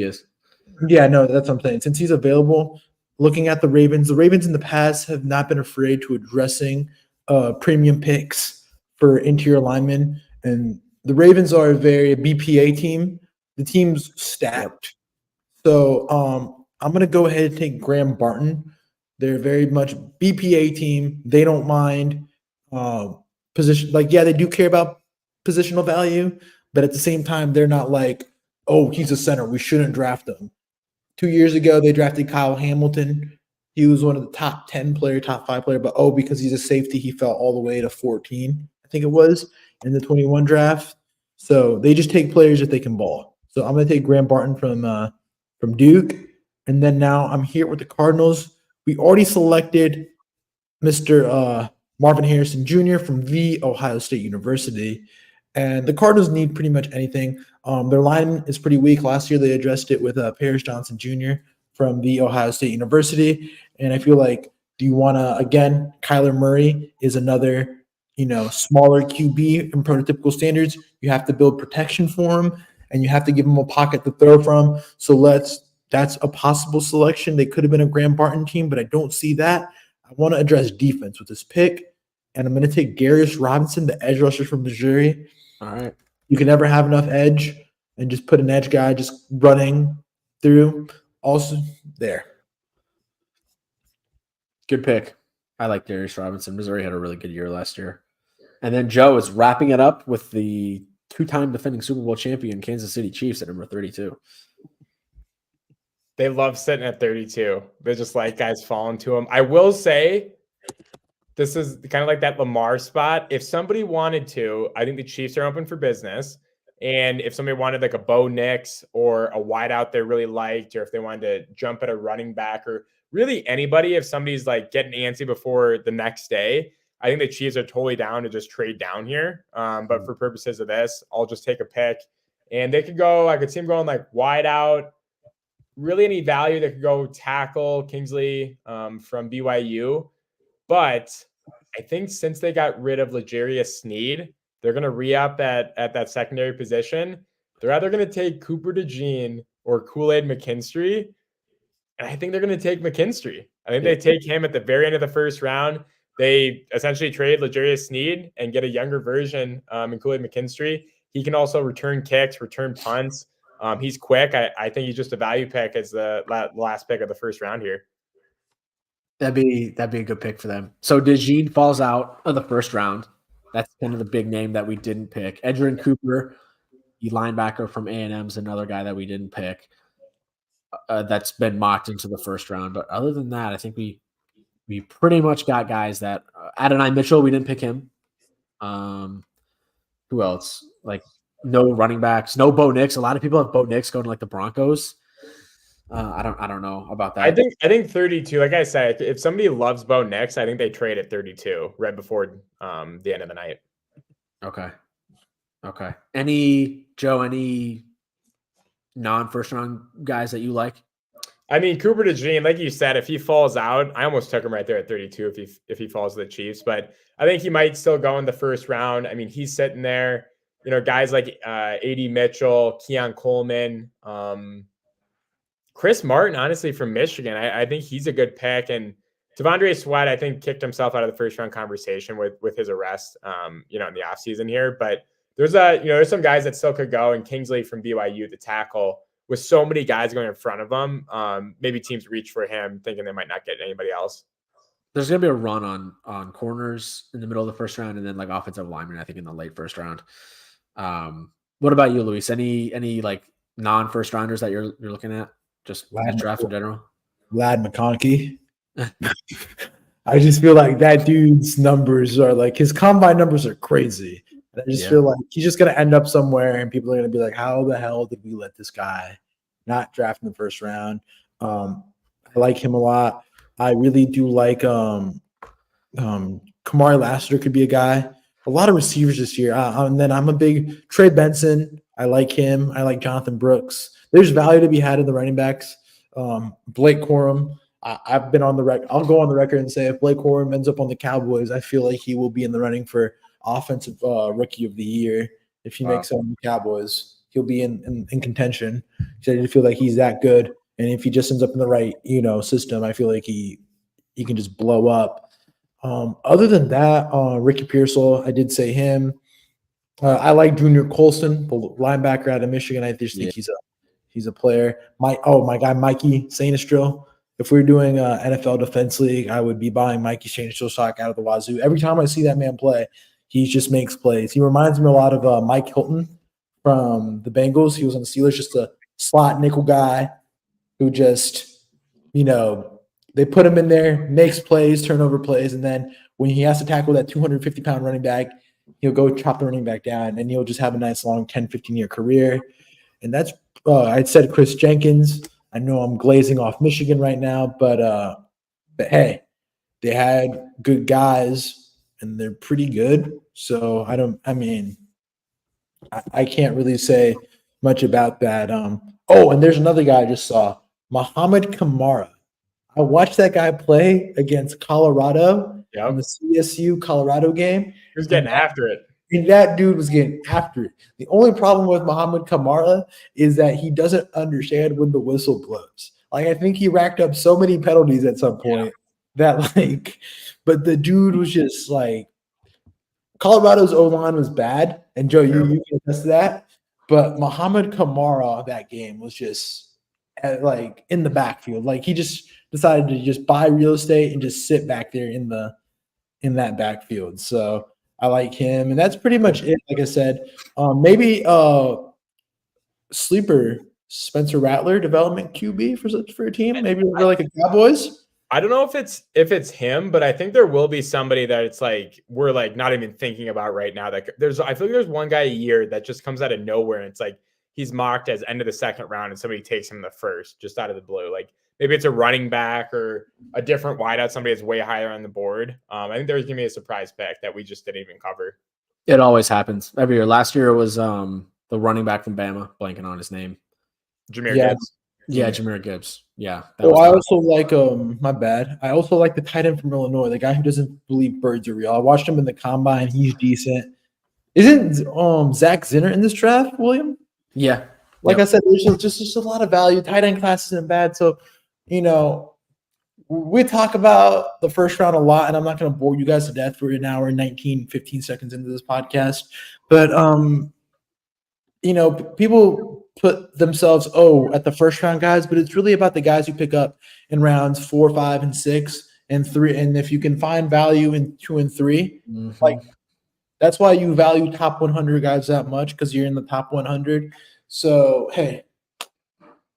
[SPEAKER 3] Yeah, no, that's what I'm saying. Since he's available, looking at the Ravens in the past have not been afraid to addressing premium picks for interior linemen, and the Ravens are a very BPA team. The team's stacked. So I'm going to go ahead and take Graham Barton. They're very much BPA team. They don't mind position. Like, yeah, they do care about positional value, but at the same time, they're not like, oh, he's a center, we shouldn't draft him. 2 years ago, they drafted Kyle Hamilton. He was one of the top 10 player, top 5 player, but because he's a safety, he fell all the way to 14, I think it was, in the 21 draft. So they just take players if they can ball. So I'm going to take Graham Barton from Duke. And then now I'm here with the Cardinals. We already selected Mr. Marvin Harrison Jr. from The Ohio State University. And the Cardinals need pretty much anything. Their line is pretty weak. Last year, they addressed it with Paris Johnson Jr. from The Ohio State University. And I feel like, do you want to, again, Kyler Murray is another, smaller QB in prototypical standards. You have to build protection for him, and you have to give him a pocket to throw from. So that's a possible selection. They could have been a Graham Barton team, but I don't see that. I want to address defense with this pick, and I'm going to take Darius Robinson, the edge rusher from Missouri.
[SPEAKER 1] All right.
[SPEAKER 3] You can never have enough edge, and just put an edge guy just running through. Also there.
[SPEAKER 1] Good pick. I like Darius Robinson. Missouri had a really good year last year. And then Joe is wrapping it up with the 2-time defending Super Bowl champion Kansas City Chiefs at number 32.
[SPEAKER 2] They love sitting at 32. They just like guys falling to them. I will say this is kind of like that Lamar spot. If somebody wanted to, I think the Chiefs are open for business. And if somebody wanted like a Bo Nix or a wideout they really liked, or if they wanted to jump at a running back, or really anybody, if somebody's like getting antsy before the next day, I think the Chiefs are totally down to just trade down here. But for purposes of this, I'll just take a pick. And they could go, I could see them going like wide out. Really any value that could go tackle Kingsley from BYU. But I think since they got rid of L'Jarius Sneed, they're going to re-up at that secondary position. They're either going to take Cooper DeJean or Kool-Aid McKinstry. And I think they're going to take McKinstry. I think they take him at the very end of the first round. They essentially trade L'Jarius Sneed and get a younger version in Kool-Aid McKinstry. He can also return kicks, return punts. He's quick. I think he's just a value pick as the last pick of the first round here.
[SPEAKER 1] That'd be a good pick for them. So DeJean falls out of the first round. That's kind of the big name that we didn't pick. Edgerrin Cooper, the linebacker from A&M, is another guy that we didn't pick. That's been mocked into the first round. But other than that, I think we we pretty much got guys that Adonai Mitchell, we didn't pick him. Who else? Like no running backs, no Bo Nix. A lot of people have Bo Nix going to like the Broncos. I don't know about that.
[SPEAKER 2] I think 32. Like I said, if somebody loves Bo Nix, I think they trade at 32 right before the end of the night.
[SPEAKER 1] Okay. Any non-first round guys that you like?
[SPEAKER 2] I mean, Cooper DeJean, like you said, if he falls out, I almost took him right there at 32 if he falls to the Chiefs. But I think he might still go in the first round. I mean, he's sitting there. Guys like A.D. Mitchell, Keon Coleman, Chris Martin, honestly, from Michigan. I think he's a good pick. And Devondre Sweat, I think, kicked himself out of the first round conversation with his arrest, in the offseason here. But there's some guys that still could go. And Kingsley from BYU, the tackle, with so many guys going in front of him, maybe teams reach for him thinking they might not get anybody else.
[SPEAKER 1] There's going to be a run on corners in the middle of the first round and then like offensive linemen, I think, in the late first round. What about you, Luis? Any like non-first rounders that you're looking at? Just draft in general?
[SPEAKER 3] Lad McConkey. I just feel like that dude's numbers are like his combine numbers are crazy. I just feel like he's just going to end up somewhere and people are going to be like, how the hell did we let this guy not draft in the first round? I like him a lot. I really do like Kamari Lassiter could be a guy. A lot of receivers this year. And then I'm a big Trey Benson. I like him. I like Jonathan Brooks. There's value to be had in the running backs. Blake Corum. I've been on the record. I'll go on the record and say if Blake Corum ends up on the Cowboys, I feel like he will be in the running for offensive rookie of the year. If he makes it on the Cowboys, he'll be in contention. I feel like he's that good. And if he just ends up in the right, system, I feel like he can just blow up. Other than that, Ricky Pearsall, I did say him. I like Junior Colston, the linebacker out of Michigan. I just think he's a player. My guy Mikey Sainistro. If we're doing NFL Defense League, I would be buying Mikey Sainistro stock out of the wazoo. Every time I see that man play, he just makes plays. He reminds me a lot of Mike Hilton from the Bengals. He was on the Steelers, just a slot nickel guy who just, they put him in there, makes plays, turnover plays, and then when he has to tackle that 250-pound running back, he'll go chop the running back down, and he'll just have a nice long 10, 15-year career. And that's I said Chris Jenkins. I know I'm glazing off Michigan right now, but hey, they had good guys, and they're pretty good. So I can't really say much about that. And there's another guy I just saw, Muhammad Kamara. I watched that guy play against Colorado in the CSU Colorado game.
[SPEAKER 2] He was getting after it.
[SPEAKER 3] And that dude was getting after it. The only problem with Muhammad Kamara is that he doesn't understand when the whistle blows. Like, I think he racked up so many penalties at some point that, but the dude was just like, Colorado's O-line was bad. And Joe, you can attest to that. But Muhammad Kamara that game was just in the backfield. Like, he just decided to just buy real estate and just sit back there in that backfield. So I like him, and that's pretty much it. Like I said, maybe sleeper Spencer Rattler, development QB for a team. Maybe we're like a Cowboys.
[SPEAKER 2] I don't know if it's him, but I think there will be somebody that it's like we're like not even thinking about right now. That I feel like there's one guy a year that just comes out of nowhere, and it's like he's mocked as end of the second round, and somebody takes him the first just out of the blue. Like maybe it's a running back or a different wideout, somebody that's way higher on the board. I think there's going to be a surprise pick that we just didn't even cover.
[SPEAKER 1] It always happens every year. Last year it was the running back from Bama, blanking on his name.
[SPEAKER 2] Jahmyr Gibbs.
[SPEAKER 1] Yeah, Jahmyr Gibbs. Yeah.
[SPEAKER 3] I also like my bad. I also like the tight end from Illinois, the guy who doesn't believe birds are real. I watched him in the combine. He's decent. Isn't Zach Zinner in this draft, William?
[SPEAKER 1] Yeah.
[SPEAKER 3] I said, there's just a lot of value. Tight end class isn't bad. So, we talk about the first round a lot, and I'm not going to bore you guys to death for an hour and 15 seconds into this podcast. But, people put themselves, at the first round guys, but it's really about the guys you pick up in rounds 4, 5, and 6, and 3. And if you can find value in 2 and 3, that's why you value top 100 guys that much, because you're in the top 100. So, hey,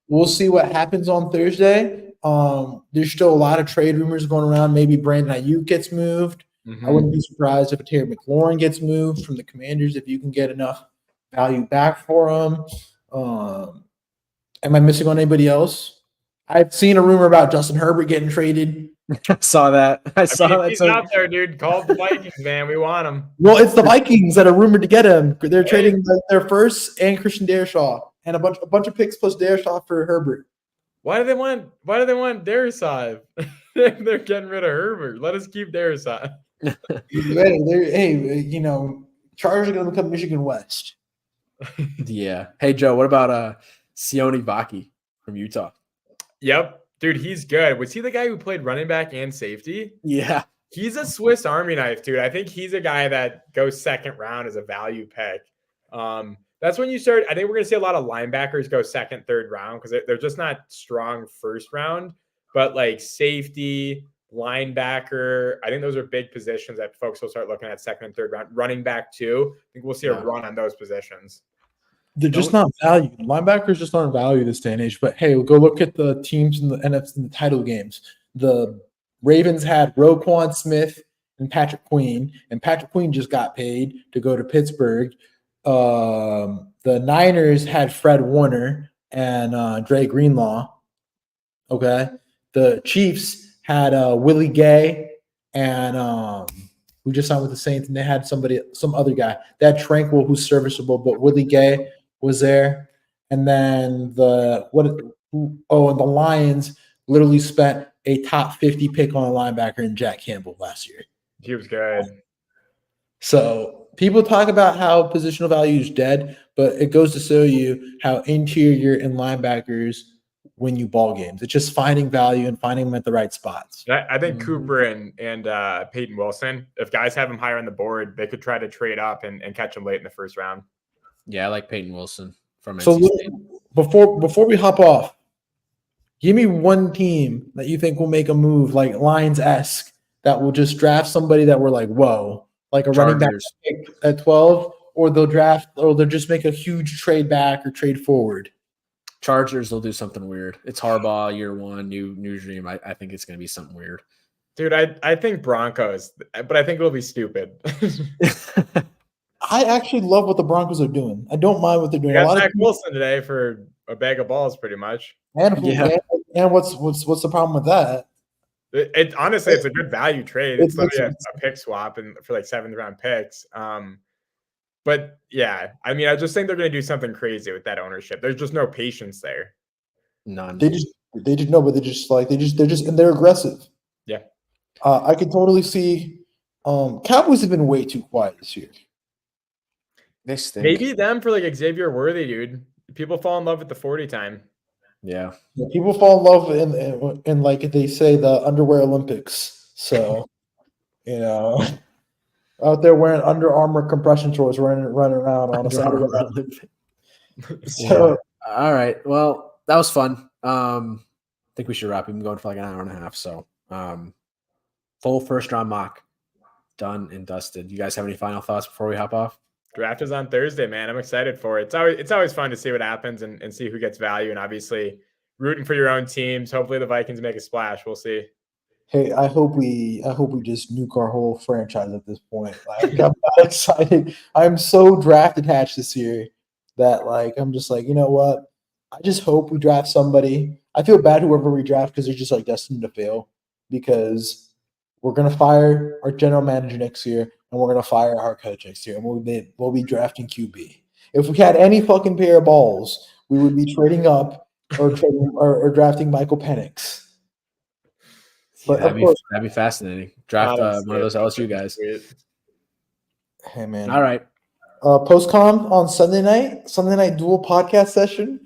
[SPEAKER 3] we'll see what happens on Thursday. There's still a lot of trade rumors going around. Maybe Brandon Ayuk gets moved. I wouldn't be surprised if a Terry McLaurin gets moved from the Commanders if you can get enough value back for him. Am I missing on anybody else? I've seen a rumor about Justin Herbert getting traded.
[SPEAKER 1] I saw that. I saw
[SPEAKER 2] mean,
[SPEAKER 1] that.
[SPEAKER 2] he's out there, dude. Call the Vikings, man. We want him.
[SPEAKER 3] Well, it's the Vikings that are rumored to get him. They're trading their first and Christian Darrisaw and a bunch of picks plus Darrisaw for Herbert.
[SPEAKER 2] Why do they want Darrisaw? They're getting rid of Herbert. Let us keep Darrisaw.
[SPEAKER 3] Hey, Chargers are going to become Michigan West.
[SPEAKER 1] Yeah. Hey, Joe, what about Sione Vaki from Utah?
[SPEAKER 2] Yep. Dude, he's good. Was he the guy who played running back and safety?
[SPEAKER 1] Yeah.
[SPEAKER 2] He's a Swiss Army knife, dude. I think he's a guy that goes second round as a value pick. That's when you start. I think we're going to see a lot of linebackers go second, third round because they're just not strong first round. But like safety, linebacker, I think those are big positions that folks will start looking at second and third round. Running back too. I think we'll see a run on those positions.
[SPEAKER 3] They're just not valued. Linebackers just aren't valued this day and age. But hey, we'll go look at the teams in the NFC in the title games. The Ravens had Roquan Smith and Patrick Queen, and Patrick Queen just got paid to go to Pittsburgh. The Niners had Fred Warner and Dre Greenlaw. Okay. The Chiefs had Willie Gay and who just signed with the Saints, and they had some other guy. They had Tranquil, who's serviceable, but Willie Gay was there. And then the Lions literally spent a top 50 pick on a linebacker in Jack Campbell last year.
[SPEAKER 2] He was good.
[SPEAKER 3] So people talk about how positional value is dead, but it goes to show you how interior and linebackers win you ball games. It's just finding value and finding them at the right spots.
[SPEAKER 2] I think Cooper and Peyton Wilson, if guys have them higher on the board, they could try to trade up and catch them late in the first round.
[SPEAKER 1] Yeah, I like Peyton Wilson from NC
[SPEAKER 3] So
[SPEAKER 1] State.
[SPEAKER 3] Before we hop off, give me one team that you think will make a move like Lions-esque that will just draft somebody that we're like, whoa, like a running back pick at 12, or they'll just make a huge trade back or trade forward.
[SPEAKER 1] Chargers will do something weird. It's Harbaugh, year one, new dream. I think it's going to be something weird.
[SPEAKER 2] Dude, I think Broncos, but I think it'll be stupid.
[SPEAKER 3] I actually love what the Broncos are doing. I don't mind what they're doing.
[SPEAKER 2] I got Zach Wilson today for a bag of balls, pretty much.
[SPEAKER 3] And what's the problem with that?
[SPEAKER 2] Honestly, it's a good value trade. It's literally a pick swap and for like 7th round picks. But yeah, I mean, I just think they're going to do something crazy with that ownership. There's just no patience there.
[SPEAKER 1] None.
[SPEAKER 3] They're aggressive.
[SPEAKER 2] Yeah.
[SPEAKER 3] I could totally see. Cowboys have been way too quiet this year.
[SPEAKER 1] They stink.
[SPEAKER 2] Maybe them for like Xavier Worthy, dude. People fall in love with the 40 time.
[SPEAKER 1] Yeah.
[SPEAKER 3] People fall in love in like they say the underwear Olympics. So, out there wearing Under Armour compression shorts, running around on a Saturday.
[SPEAKER 1] So, all right. Well, that was fun. I think we should wrap. We've been going for like an hour and a half. So, full first round mock done and dusted. You guys have any final thoughts before we hop off?
[SPEAKER 2] Draft is on Thursday, man. I'm excited for it. It's always fun to see what happens and see who gets value, and obviously rooting for your own teams. Hopefully the Vikings make a splash. We'll see.
[SPEAKER 3] Hey, I hope we just nuke our whole franchise at this point. Like, I'm not excited. I'm so draft attached this year that like I'm just like, you know what? I just hope we draft somebody. I feel bad whoever we draft because they're just like destined to fail, because we're gonna fire our general manager next year and we're gonna fire our coach next year, and we'll be drafting QB. If we had any fucking pair of balls, we would be trading up or drafting Michael Penix. But
[SPEAKER 1] that'd be fascinating. Draft one of those LSU guys.
[SPEAKER 3] Hey man.
[SPEAKER 2] All right.
[SPEAKER 3] Postcom on Sunday night dual podcast session.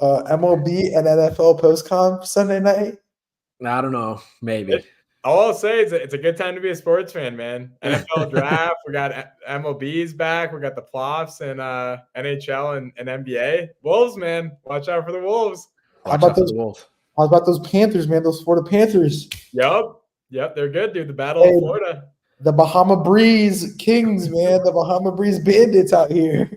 [SPEAKER 3] MLB and NFL postcom Sunday night.
[SPEAKER 1] I don't know. Maybe.
[SPEAKER 2] All I'll say is it's a good time to be a sports fan, man. NFL draft. We got MLB's back. We got the playoffs and NHL and NBA. Wolves, man. Watch out for the Wolves.
[SPEAKER 3] How about those Panthers, man? Those Florida Panthers.
[SPEAKER 2] Yep. They're good, dude. The Battle of Florida.
[SPEAKER 3] The Bahama Breeze Kings, man. The Bahama Breeze Bandits out here.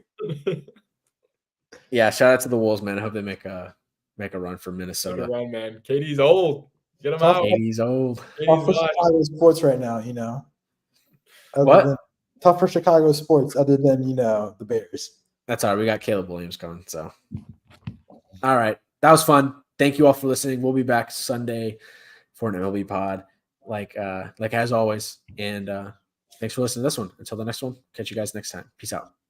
[SPEAKER 1] Yeah, shout out to the Wolves, man. I hope they make a make a run for
[SPEAKER 2] Take a
[SPEAKER 1] Minnesota.
[SPEAKER 2] run, man. KD's old. Get him
[SPEAKER 3] Tough.
[SPEAKER 2] out.
[SPEAKER 1] KD's old.
[SPEAKER 3] Tough
[SPEAKER 2] KD's
[SPEAKER 3] for
[SPEAKER 2] washed.
[SPEAKER 3] Chicago sports right now, Other
[SPEAKER 1] What?
[SPEAKER 3] than- tough for Chicago sports, other than the Bears.
[SPEAKER 1] That's all right. We got Caleb Williams coming. So, all right. That was fun. Thank you all for listening. We'll be back Sunday for an MLB pod, like as always. And thanks for listening to this one. Until the next one, catch you guys next time. Peace out.